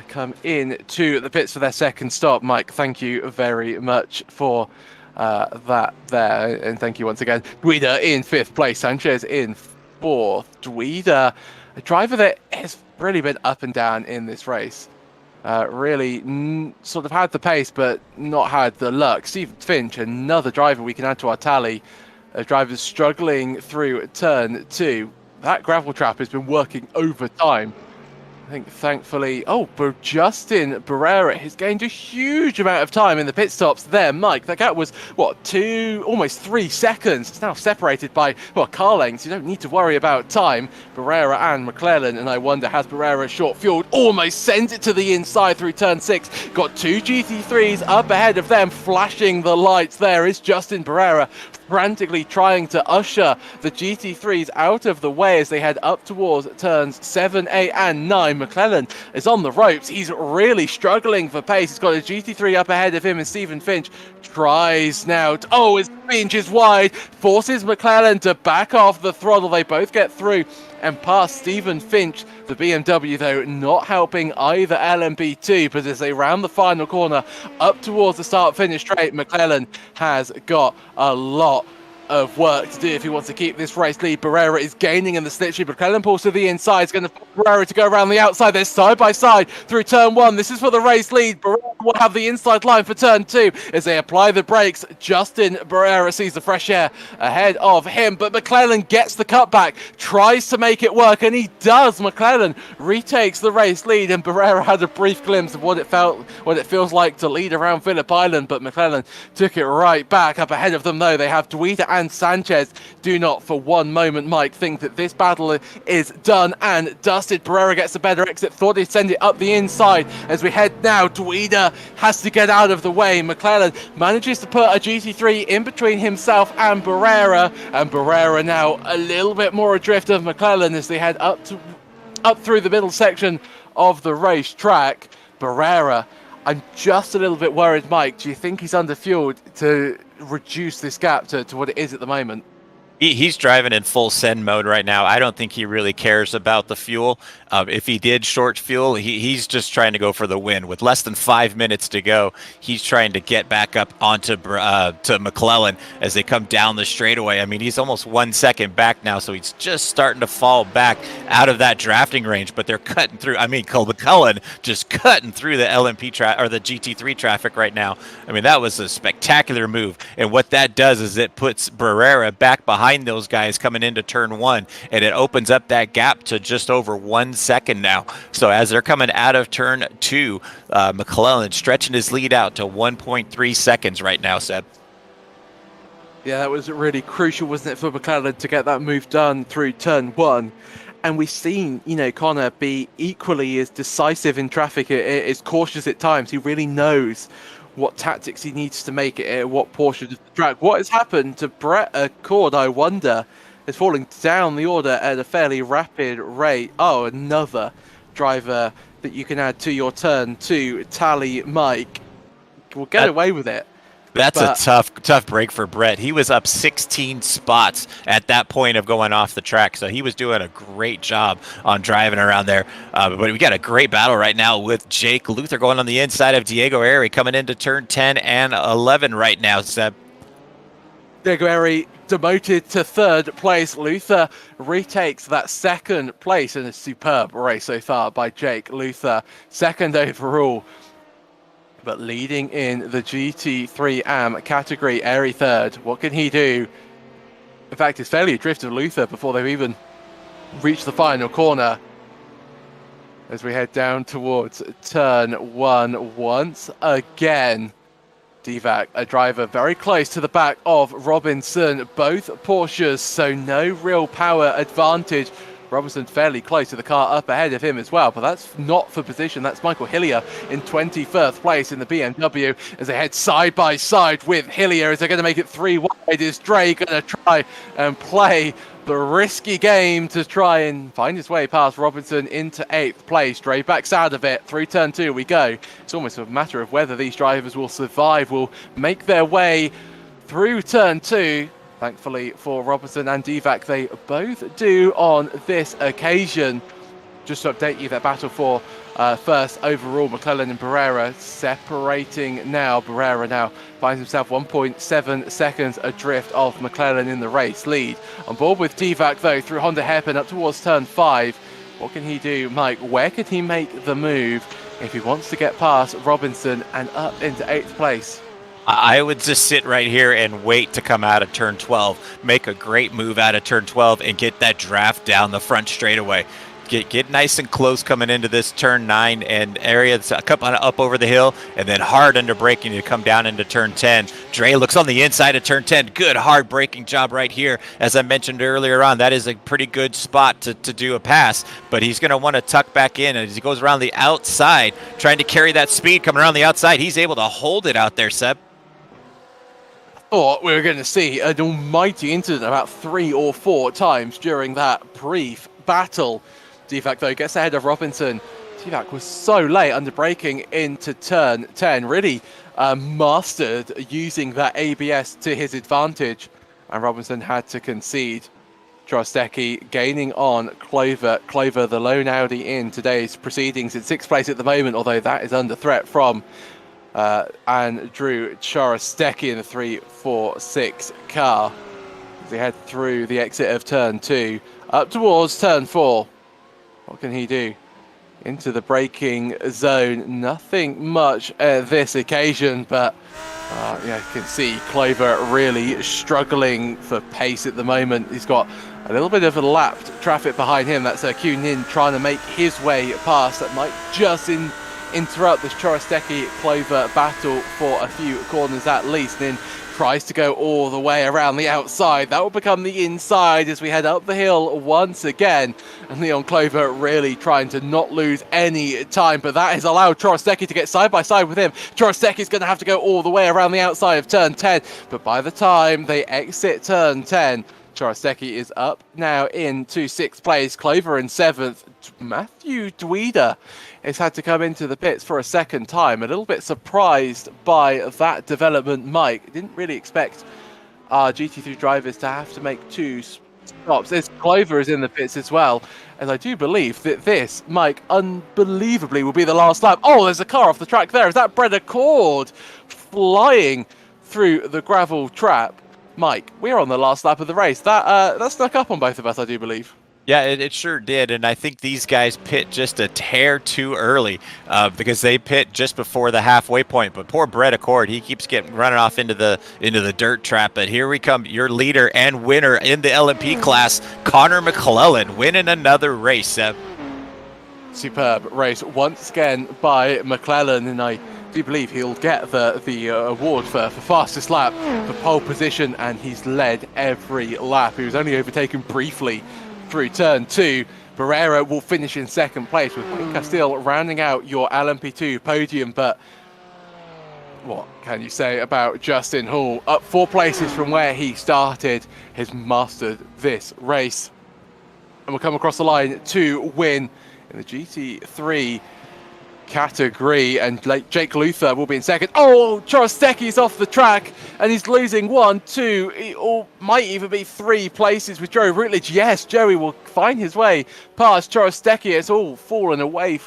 come in to the pits for their second stop. Mike, thank you very much for that there, and thank you once again. Guida in 5th place, Sanchez in 4th. Guida, a driver that has really been up and down in this race. Really sort of had the pace, but not had the luck. Stephen Finch, another driver we can add to our tally of drivers struggling through turn 2. That gravel trap has been working overtime. I think, thankfully, but Justin Barrera has gained a huge amount of time in the pit stops there, Mike. That gap was, almost 3 seconds. It's now separated by, car lengths. You don't need to worry about time. Barrera and McClellan, and I wonder, has Barrera short-fueled? Almost sends it to the inside through turn 6. Got 2 GT3s up ahead of them, flashing the lights. There is Justin Barrera, frantically trying to usher the GT3s out of the way as they head up towards turns 7, 8, and 9. McClellan is on the ropes. He's really struggling for pace. He's got a GT3 up ahead of him, and Stephen Finch tries now. His Finch is wide, forces McClellan to back off the throttle. They both get through and past Stephen Finch. The BMW, though, not helping either LMP2, but as they round the final corner up towards the start-finish straight, McClellan has got a lot of work to do if he wants to keep this race lead. Barrera is gaining in the slipstream. McClellan pulls to the inside. It's going to Barrera to go around the outside. They're side by side through turn 1. This is for the race lead. Barrera will have the inside line for turn 2 as they apply the brakes. Justin Barrera sees the fresh air ahead of him, but McClellan gets the cutback, tries to make it work, and he does. McClellan retakes the race lead, and Barrera had a brief glimpse of what it feels like to lead around Phillip Island, but McClellan took it right back. Up ahead of them, though, they have Duida and Sanchez. Do not for one moment, Mike, think that this battle is done and dusted. Barrera gets a better exit, thought he'd send it up the inside. As we head now, Duida has to get out of the way. McClellan manages to put a GT3 in between himself and Barrera now a little bit more adrift of McClellan as they head up through the middle section of the racetrack. Barrera, I'm just a little bit worried, Mike. Do you think he's underfueled to reduce this gap to what it is at the moment? He's driving in full send mode right now. I don't think he really cares about the fuel. If he did short fuel, he's just trying to go for the win. With less than 5 minutes to go, he's trying to get back up onto to McClellan as they come down the straightaway. I mean, he's almost 1 second back now, so he's just starting to fall back out of that drafting range. But they're cutting through. I mean, McClellan just cutting through the LMP or the GT3 traffic right now. I mean, that was a spectacular move. And what that does is it puts Barrera back behind those guys coming into turn 1, and it opens up that gap to just over 1 second now. So as they're coming out of turn 2, McClellan stretching his lead out to 1.3 seconds right now, Seb. Yeah, that was really crucial, wasn't it, for McClellan to get that move done through turn 1. And we've seen, Connor be equally as decisive in traffic, as cautious at times. He really knows what tactics he needs to make it at what portion of the track. What has happened to Brett Accord, I wonder, is falling down the order at a fairly rapid rate. Oh, another driver that you can add to your turn 2 tally, Mike. We'll get away with it. That's a tough break for Brett. He was up 16 spots at that point of going off the track, so he was doing a great job on driving around there. But we got a great battle right now with Jake Luther going on the inside of Diego Airy coming into turn 10 and 11 right now, Seb. Diego Airy demoted to 3rd place. Luther retakes that 2nd place in a superb race so far by Jake Luther. 2nd overall. But leading in the GT3 AM category, Airy 3rd. What can he do? In fact, it's fairly adrift of Luther before they've even reached the final corner. As we head down towards turn 1 once again. Divac, a driver very close to the back of Robinson. Both Porsches, so no real power advantage. Robinson fairly close to the car up ahead of him as well, but that's not for position. That's Michael Hillier in 21st place in the BMW as they head side by side with Hillier. Is they're going to make it 3 wide? Is Dre going to try and play the risky game to try and find his way past Robinson into 8th place? Dre backs out of it. Through turn 2 we go. It's almost a matter of whether these drivers will survive, will make their way through turn 2. Thankfully for Robinson and Divac, they both do on this occasion. Just to update you, that battle for first overall, McClellan and Barrera separating now. Barrera now finds himself 1.7 seconds adrift of McClellan in the race lead. On board with Divac, though, through Honda hairpin up towards turn 5. What can he do, Mike? Where could he make the move if he wants to get past Robinson and up into 8th place? I would just sit right here and wait to come out of turn 12, make a great move out of turn 12, and get that draft down the front straightaway. Get nice and close coming into this turn 9 and area that's up over the hill, and then hard under braking to come down into turn 10. Dre looks on the inside of turn 10. Good hard braking job right here. As I mentioned earlier on, that is a pretty good spot to do a pass, but he's going to want to tuck back in as he goes around the outside, trying to carry that speed coming around the outside. He's able to hold it out there, Seb. Thought we were going to see an almighty incident about 3 or 4 times during that brief battle. Divac, though, gets ahead of Robinson. Divac was so late under braking into turn 10, really mastered using that ABS to his advantage, and Robinson had to concede. Trostecki gaining on Clover. Clover, the lone Audi in today's proceedings, in 6th place at the moment, although that is under threat from Andrew Trostecki in the 346 car. as they head through the exit of turn 2, up towards turn 4. What can he do? Into the braking zone. Nothing much this occasion, but yeah, you can see Clover really struggling for pace at the moment. He's got a little bit of a lapped traffic behind him. That's Q Nin trying to make his way past. That might just interrupt this Chorosteki Clover battle for a few corners at least. Nin tries to go all the way around the outside. That will become the inside as we head up the hill once again. And Leon Clover really trying to not lose any time, but that has allowed Chorosteki to get side by side with him. Chorosteki's going to have to go all the way around the outside of turn 10, but by the time they exit turn 10, Chorosteki is up now into 6th place, Clover in 7th. Matthew Dweeder has had to come into the pits for a second time. A little bit surprised by that development, Mike. Didn't really expect our GT3 drivers to have to make 2 stops. This Clover is in the pits as well, and I do believe that this, Mike, unbelievably will be the last lap. Oh, there's a car off the track there. Is that Brett Accord flying through the gravel trap? Mike, we're on the last lap of the race. That snuck up on both of us, I do believe. Yeah, it sure did, and I think these guys pit just a hair too early because they pit just before the halfway point. But poor Brett Accord, he keeps getting running off into the dirt trap. But here we come, your leader and winner in the LMP class, Connor McClellan, winning another race. Seb. Superb race once again by McClellan, and I do believe he'll get the award for fastest lap, for pole position, and he's led every lap. He was only overtaken briefly through turn 2. Barrera will finish in 2nd place, with Wayne Castile rounding out your LMP2 podium. But what can you say about Justin Hall? Up 4 places from where he started, has mastered this race and will come across the line to win in the GT3 category, and Jake Luther will be in 2nd. Oh, Chorosteki's off the track and he's losing 1, 2, or might even be 3 places with Joey Rutledge. Yes, Joey will find his way past Chorosteki. It's all fallen away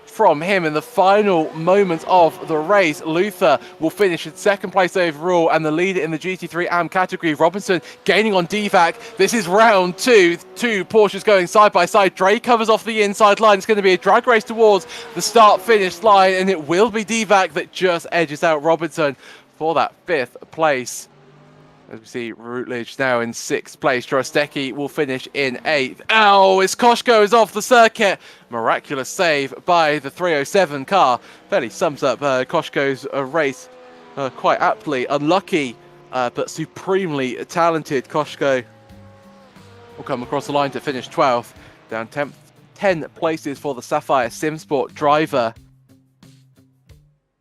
from him in the final moments of the race. Luther will finish in 2nd place overall, and the leader in the GT3 AM category, Robinson, gaining on Divac. This is round 2. 2 Porsches going side by side. Dre covers off the inside line. It's going to be a drag race towards the start-finish line, and it will be Divac that just edges out Robinson for that 5th place. As we see Rutledge now in 6th place. Chorosteki will finish in 8th. Ow, as Koshko is off the circuit. Miraculous save by the 307 car. Fairly sums up Koshko's race quite aptly. Unlucky, but supremely talented. Koshko will come across the line to finish 12th. Down 10 places for the Sapphire Simsport driver.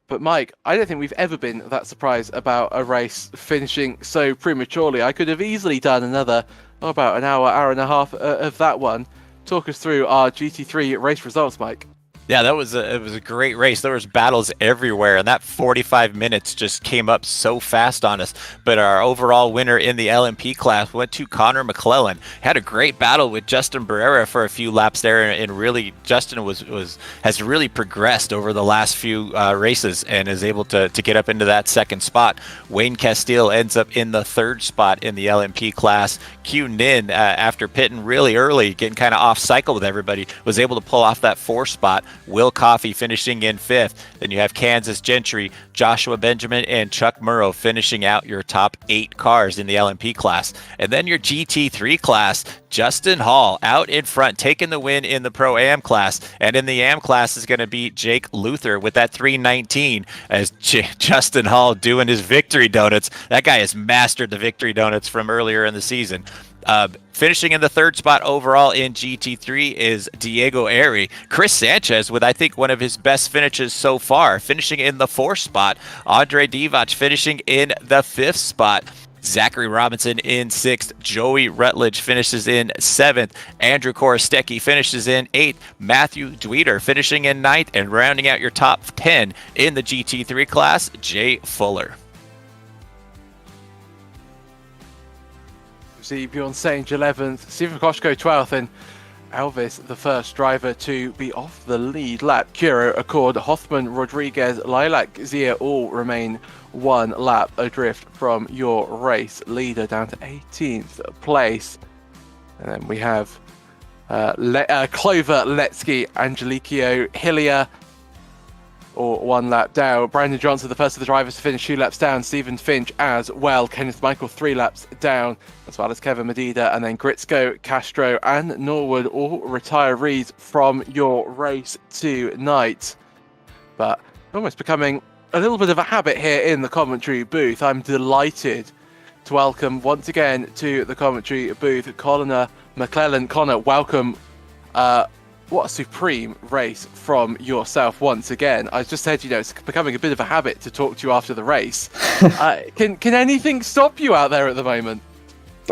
But Mike, I don't think we've ever been that surprised about a race finishing so prematurely. I could have easily done another, about an hour and a half of that one. Talk us through our GT3 race results, Mike. Yeah, it was a great race. There was battles everywhere, and that 45 minutes just came up so fast on us. But our overall winner in the LMP class went to Connor McClellan. Had a great battle with Justin Barrera for a few laps there, and really Justin has really progressed over the last few races and is able to get up into that 2nd spot. Wayne Castile ends up in the 3rd spot in the LMP class. Q Nin, after pitting really early, getting kind of off cycle with everybody, was able to pull off that 4th spot. Will Coffey finishing in 5th. Then you have Kansas Gentry, Joshua Benjamin, and Chuck Murrow finishing out your top 8 cars in the LMP class. And then your GT3 class, Justin Hall out in front, taking the win in the Pro-Am class. And in the Am class is going to be Jake Luther with that 319, as Justin Hall doing his victory donuts. That guy has mastered the victory donuts from earlier in the season. Finishing in the 3rd spot overall in GT3 is Diego Airy. Chris Sanchez with, I think, one of his best finishes so far, finishing in the 4th spot. Andre Divac finishing in the 5th spot. Zachary Robinson in 6th. Joey Rutledge finishes in 7th. Andrew Chorosteki finishes in 8th. Matthew Dweeder finishing in 9th. And rounding out your top 10 in the GT3 class, Jay Fuller. See Bjorn Sage 11th, Stephen Koshko 12th, and Alvis, the first driver to be off the lead lap. Kuro, Accord, Hoffman, Rodriguez, Lilac, Zia all remain 1 lap adrift from your race leader down to 18th place. And then we have Clover, Letsky, Angelicio, Hillier, or 1 lap down. Brandon Johnson, the first of the drivers to finish 2 laps down. Stephen Finch as well. Kenneth Michael 3 laps down, as well as Kevin Medida. And then Gritzko, Castro, and Norwood, all retirees from your race tonight. But almost becoming a little bit of a habit here in the commentary booth. I'm delighted to welcome once again to the commentary booth Connor McClellan. Connor, welcome. What a supreme race from yourself once again. I just said, it's becoming a bit of a habit to talk to you after the race. Can anything stop you out there at the moment?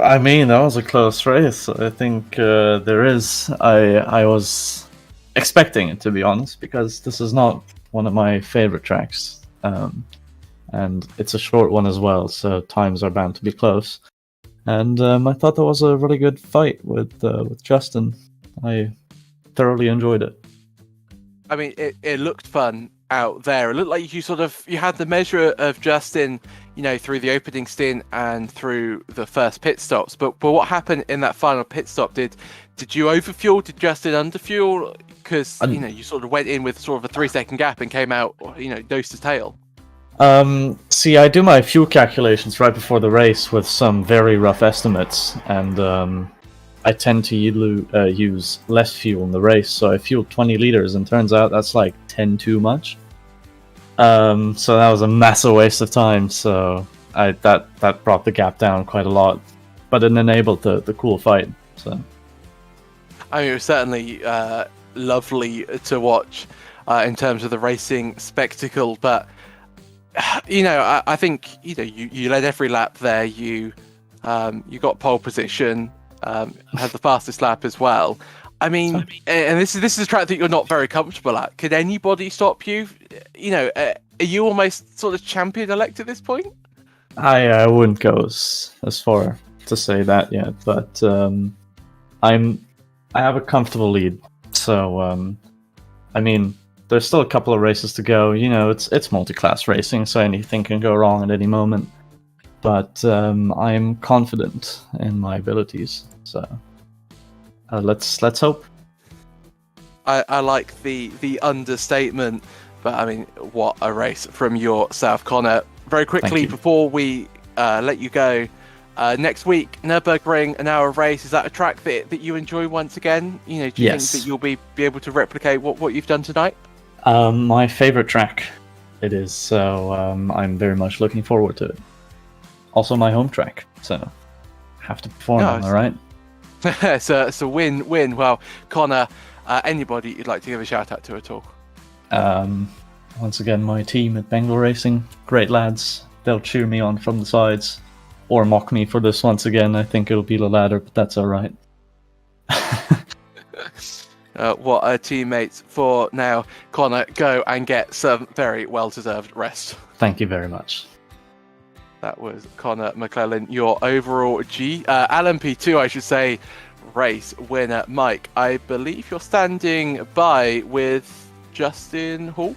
I mean, that was a close race. I think there is. I was expecting it, to be honest, because this is not one of my favorite tracks. And it's a short one as well, so times are bound to be close. And I thought that was a really good fight with Justin. I thoroughly enjoyed it. I mean, it looked fun out there. It looked like you had the measure of Justin, through the opening stint and through the first pit stops. But what happened in that final pit stop? Did you overfuel? Did Justin underfuel? Because you sort of went in with sort of a 3-second gap and came out, nose to tail. See, I do my fuel calculations right before the race with some very rough estimates, and I tend to use less fuel in the race, so I fueled 20 liters, and turns out that's like 10 too much. So that was a massive waste of time, so that brought the gap down quite a lot, but it enabled the cool fight. So I mean, it was certainly lovely to watch in terms of the racing spectacle, but I think you led every lap there. You got pole position. Had the fastest lap as well. I mean, and this is a track that you're not very comfortable at. Could anybody stop you? Are you almost sort of champion-elect at this point? I wouldn't go as far to say that yet, but I have a comfortable lead. So, I mean, there's still a couple of races to go. It's multi-class racing, so anything can go wrong at any moment. But I'm confident in my abilities, so let's hope. I like the understatement, but I mean, what a race from yourself, Connor. Very quickly before we let you go, next week Nürburgring, an hour race. Is that a track that you enjoy once again? Do you think that you'll be able to replicate what you've done tonight? My favorite track it is, so I'm very much looking forward to it. Also my home track, so have to perform, all right? So win. Well, Connor, anybody you'd like to give a shout out to at all? Once again, my team at Bengal Racing, great lads. They'll cheer me on from the sides, or mock me for this once again. I think it'll be the latter, but that's all right. What are teammates for now? Connor, go and get some very well-deserved rest. Thank you very much. That was Connor McClellan, your overall LMP2, I should say, race winner. Mike, I believe you're standing by with Justin Hall?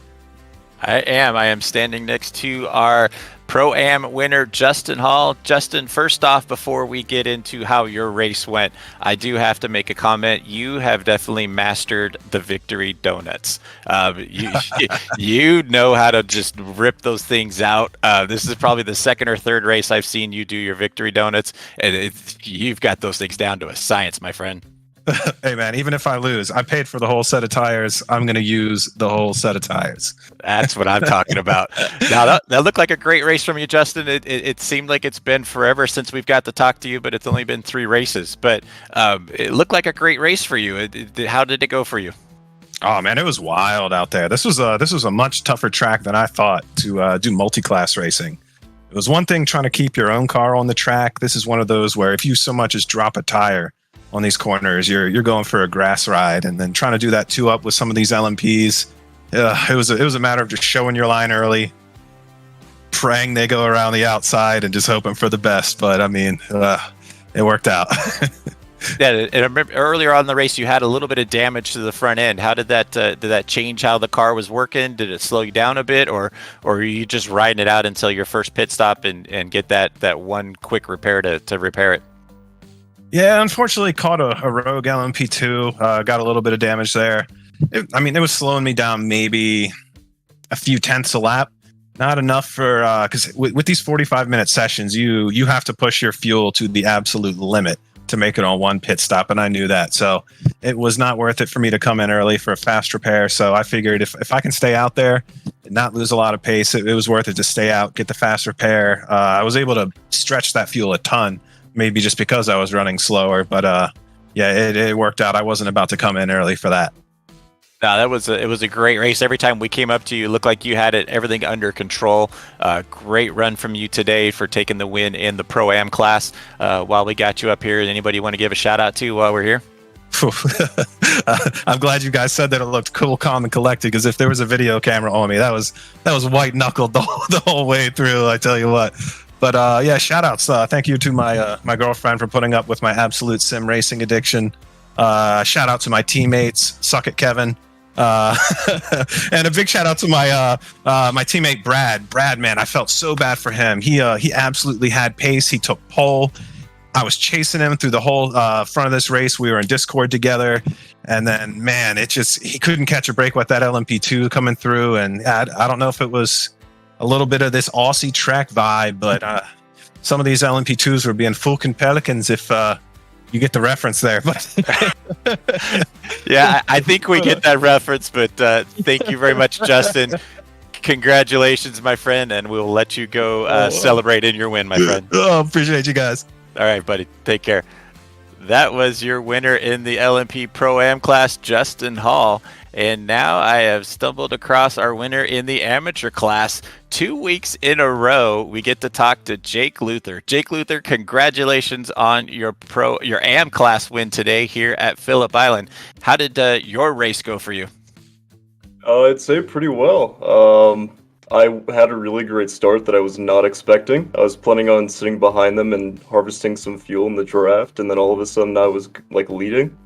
I am standing next to our Pro-Am winner, Justin Hall. Justin, first off, before we get into how your race went, I do have to make a comment. You have definitely mastered the victory donuts. You know how to just rip those things out. This is probably the second or third race I've seen you do your victory donuts, and you've got those things down to a science, my friend. Hey man, even if I lose, I paid for the whole set of tires. I'm going to use the whole set of tires. That's what I'm talking about. Now that looked like a great race from you, Justin. It seemed like it's been forever since we've got to talk to you, but it's only been 3 races. But it looked like a great race for you. How did it go for you? Oh man, it was wild out there. This was a much tougher track than I thought to do multi-class racing. It was one thing trying to keep your own car on the track. This is one of those where if you so much as drop a tire on these corners, you're going for a grass ride, and then trying to do that 2-up with some of these LMPs. It was a matter of just showing your line early, praying they go around the outside, and just hoping for the best. But I mean, it worked out. Yeah, and I remember earlier on in the race you had a little bit of damage to the front end. How did that change how the car was working? Did it slow you down a bit, or were you just riding it out until your first pit stop and get that one quick repair to repair it? Yeah, unfortunately caught a rogue LMP2, got a little bit of damage there. It was slowing me down maybe a few tenths a lap. Not enough for, because with these 45-minute sessions, you have to push your fuel to the absolute limit to make it on one pit stop, and I knew that. So it was not worth it for me to come in early for a fast repair. So I figured if I can stay out there and not lose a lot of pace, it was worth it to stay out, get the fast repair. I was able to stretch that fuel a ton, maybe just because I was running slower. But it worked out. I wasn't about to come in early for that. No, it was a great race. Every time we came up to you, it looked like you had everything under control. Great run from you today for taking the win in the Pro-Am class. While we got you up here, anybody want to give a shout out to while we're here? I'm glad you guys said that it looked cool, calm, and collected, because if there was a video camera on me, that was white knuckled the whole way through, I tell you what. But shout outs. Thank you to my girlfriend for putting up with my absolute sim racing addiction. Shout out to my teammates, Suck It Kevin. And a big shout out to my teammate Brad, man, I felt so bad for him. He absolutely had pace. He took pole. I was chasing him through the whole front of this race. We were in Discord together, and then man, he couldn't catch a break with that LMP2 coming through. And I don't know if it was a little bit of this Aussie track vibe, but some of these LMP2s were being Falcon Pelicans if you get the reference there. But yeah, I think we get that reference, but thank you very much, Justin. Congratulations, my friend, and we'll let you go celebrate in your win, my friend. Appreciate you guys. All right, buddy. Take care. That was your winner in the LMP Pro-Am class, Justin Hall. And now I have stumbled across our winner in the amateur class. 2 weeks in a row, we get to talk to Jake Luther. Jake Luther, congratulations on your AM class win today here at Phillip Island. How did your race go for you? I'd say pretty well. I had a really great start that I was not expecting. I was planning on sitting behind them and harvesting some fuel in the draft, and then all of a sudden I was leading.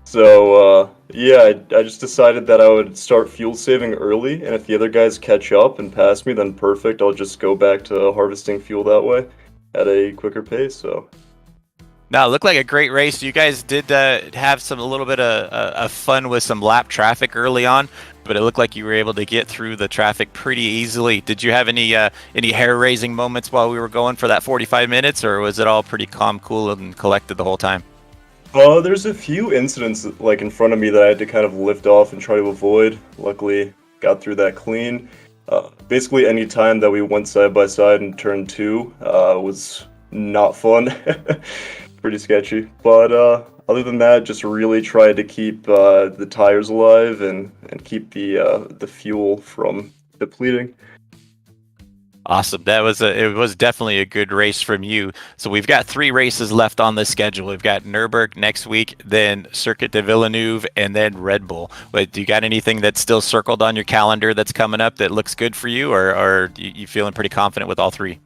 So I just decided that I would start fuel saving early, and if the other guys catch up and pass me, then perfect. I'll just go back to harvesting fuel that way at a quicker pace. So. No, it looked like a great race. You guys did have a little bit of fun with some lap traffic early on, but it looked like you were able to get through the traffic pretty easily. Did you have any hair-raising moments while we were going for that 45 minutes, or was it all pretty calm, cool, and collected the whole time? There's a few incidents in front of me that I had to kind of lift off and try to avoid. Luckily, got through that clean. Basically, any time that we went side by side in turn 2 was not fun. Pretty sketchy, but other than that, just really tried to keep the tires alive and keep the fuel from depleting. Awesome. It was definitely a good race from you. So we've got 3 races left on the schedule. We've got Nürburgring next week, then Circuit de Villeneuve, and then Red Bull. But do you got anything that's still circled on your calendar that's coming up that looks good for you, or are you feeling pretty confident with all 3?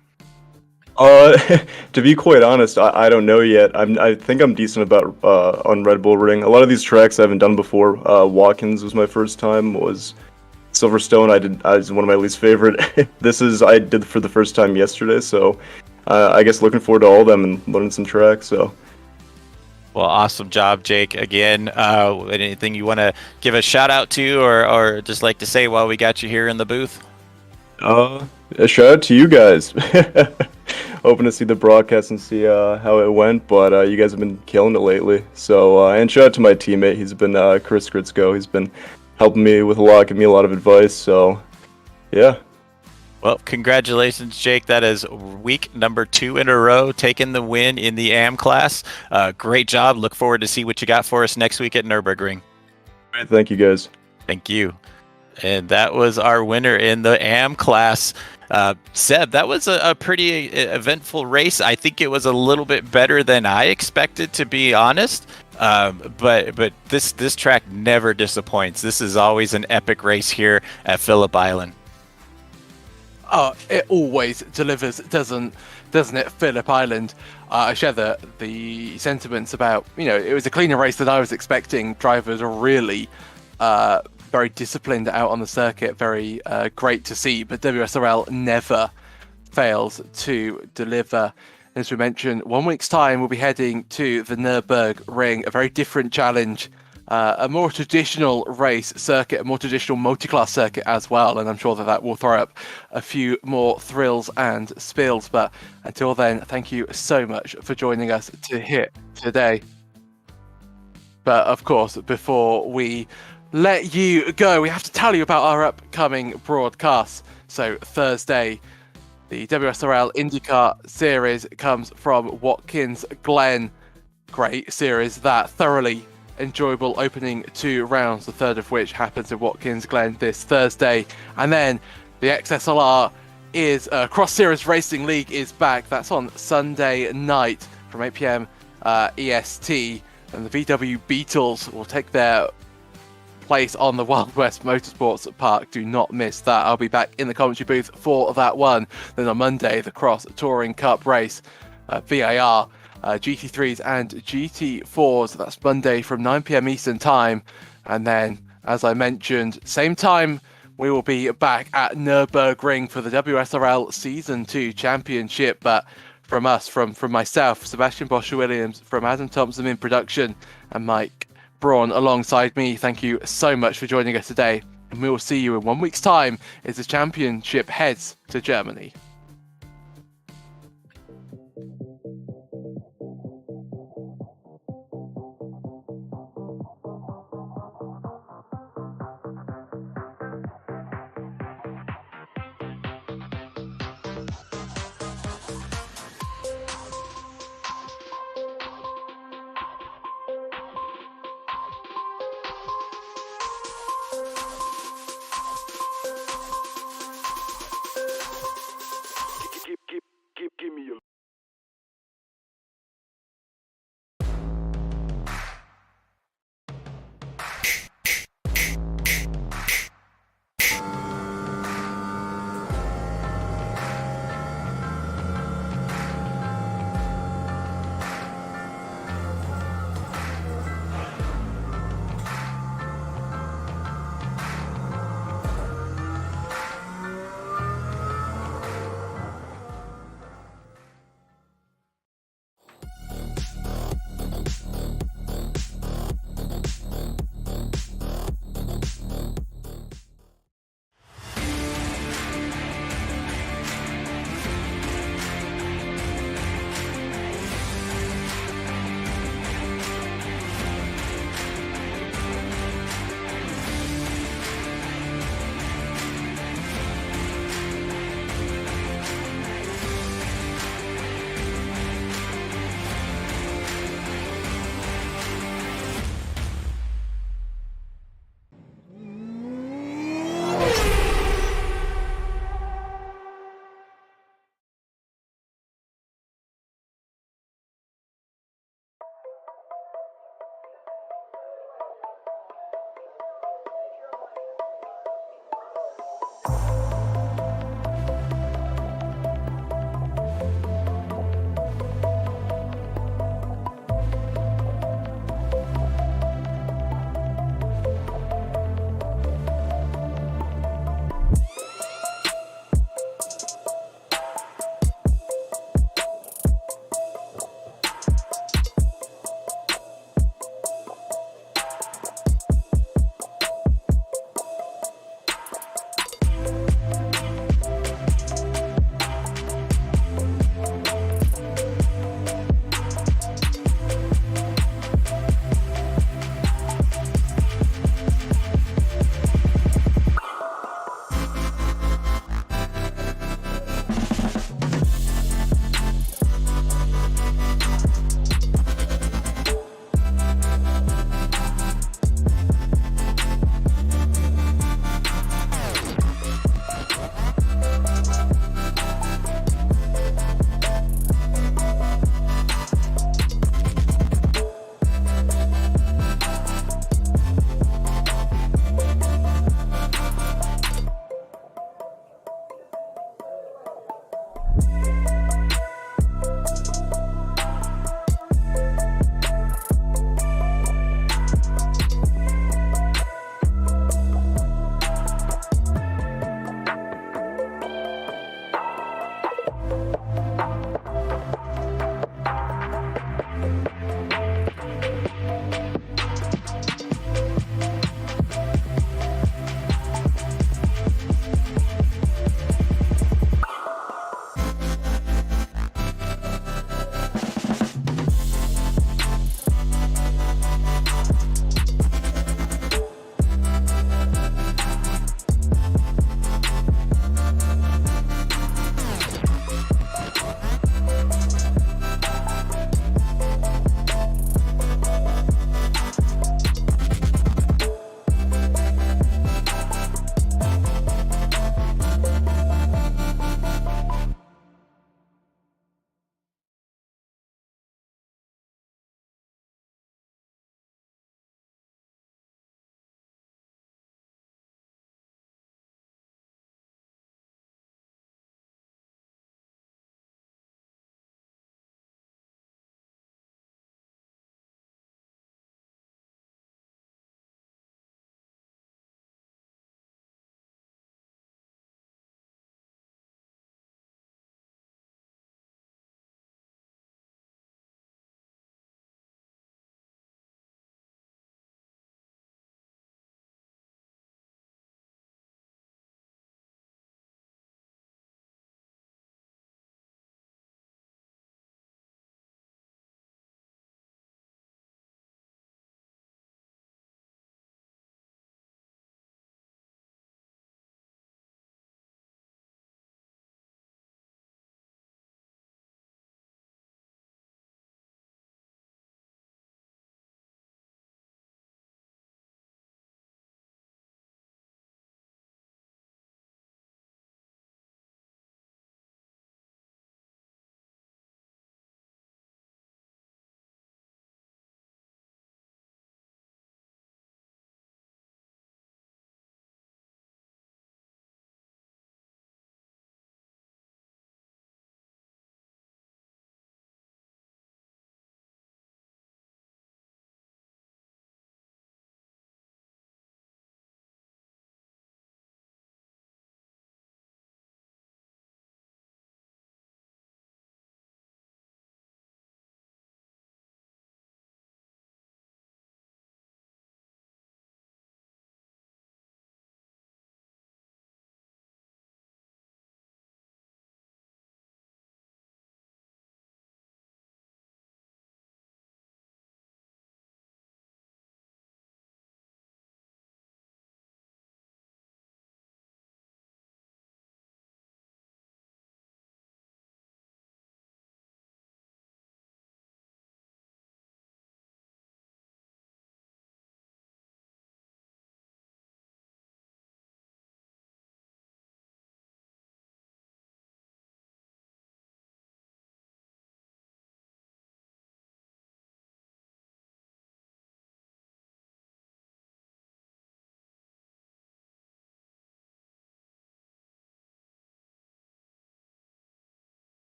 To be quite honest, I don't know yet. I think I'm decent about on Red Bull Ring. A lot of these tracks I haven't done before. Watkins was my first time. Was Silverstone I was one of my least favorite. I did for the first time yesterday. So I guess looking forward to all of them and learning some tracks. So. Well, awesome job, Jake. Again, anything you want to give a shout out to, or just like to say while we got you here in the booth? A shout out to you guys. Hoping to see the broadcast and see how it went, but you guys have been killing it lately. So, and shout out to my teammate. He's been Chris Gritzko. He's been helping me with a lot, giving me a lot of advice. So, yeah. Well, congratulations, Jake. That is week number 2 in a row, taking the win in the AM class. Great job. Look forward to see what you got for us next week at Nürburgring. Thank you, guys. Thank you. And that was our winner in the AM class. Seb, that was a pretty eventful race. I think it was a little bit better than I expected, to be honest. But this track never disappoints. This is always an epic race here at Phillip Island. Oh, it always delivers, doesn't doesn't it? Phillip Island. I share the sentiments about, it was a cleaner race than I was expecting. Drivers are really very disciplined out on the circuit, very great to see, but WSRL never fails to deliver. As we mentioned, 1 week's time we'll be heading to the Nürburgring, a very different challenge, a more traditional race circuit, a more traditional multi-class circuit as well, and I'm sure that will throw up a few more thrills and spills. But until then, thank you so much for joining us to hit today. But of course, before we let you go, we have to tell you about our upcoming broadcasts. So Thursday, the WSRL IndyCar series comes from Watkins Glen. Great series, that thoroughly enjoyable opening 2 rounds, the third of which happens in Watkins Glen this Thursday. And then the XSLR is Cross Series Racing League is back. That's on Sunday night from 8 p.m. EST. And the VW Beetles will take their place on the Wild West Motorsports Park. Do not miss that. I'll be back in the commentary booth for that one. Then on Monday, the Cross Touring Cup race, VAR, GT3s and GT4s. That's Monday from 9 p.m. Eastern Time. And then, as I mentioned, same time, we will be back at Nürburgring for the WSRL Season 2 Championship. But from us, from myself, Sebastian Bosher-Williams, from Adam Thompson in production, and Mike Braun alongside me, thank you so much for joining us today. And we will see you in 1 week's time as the championship heads to Germany.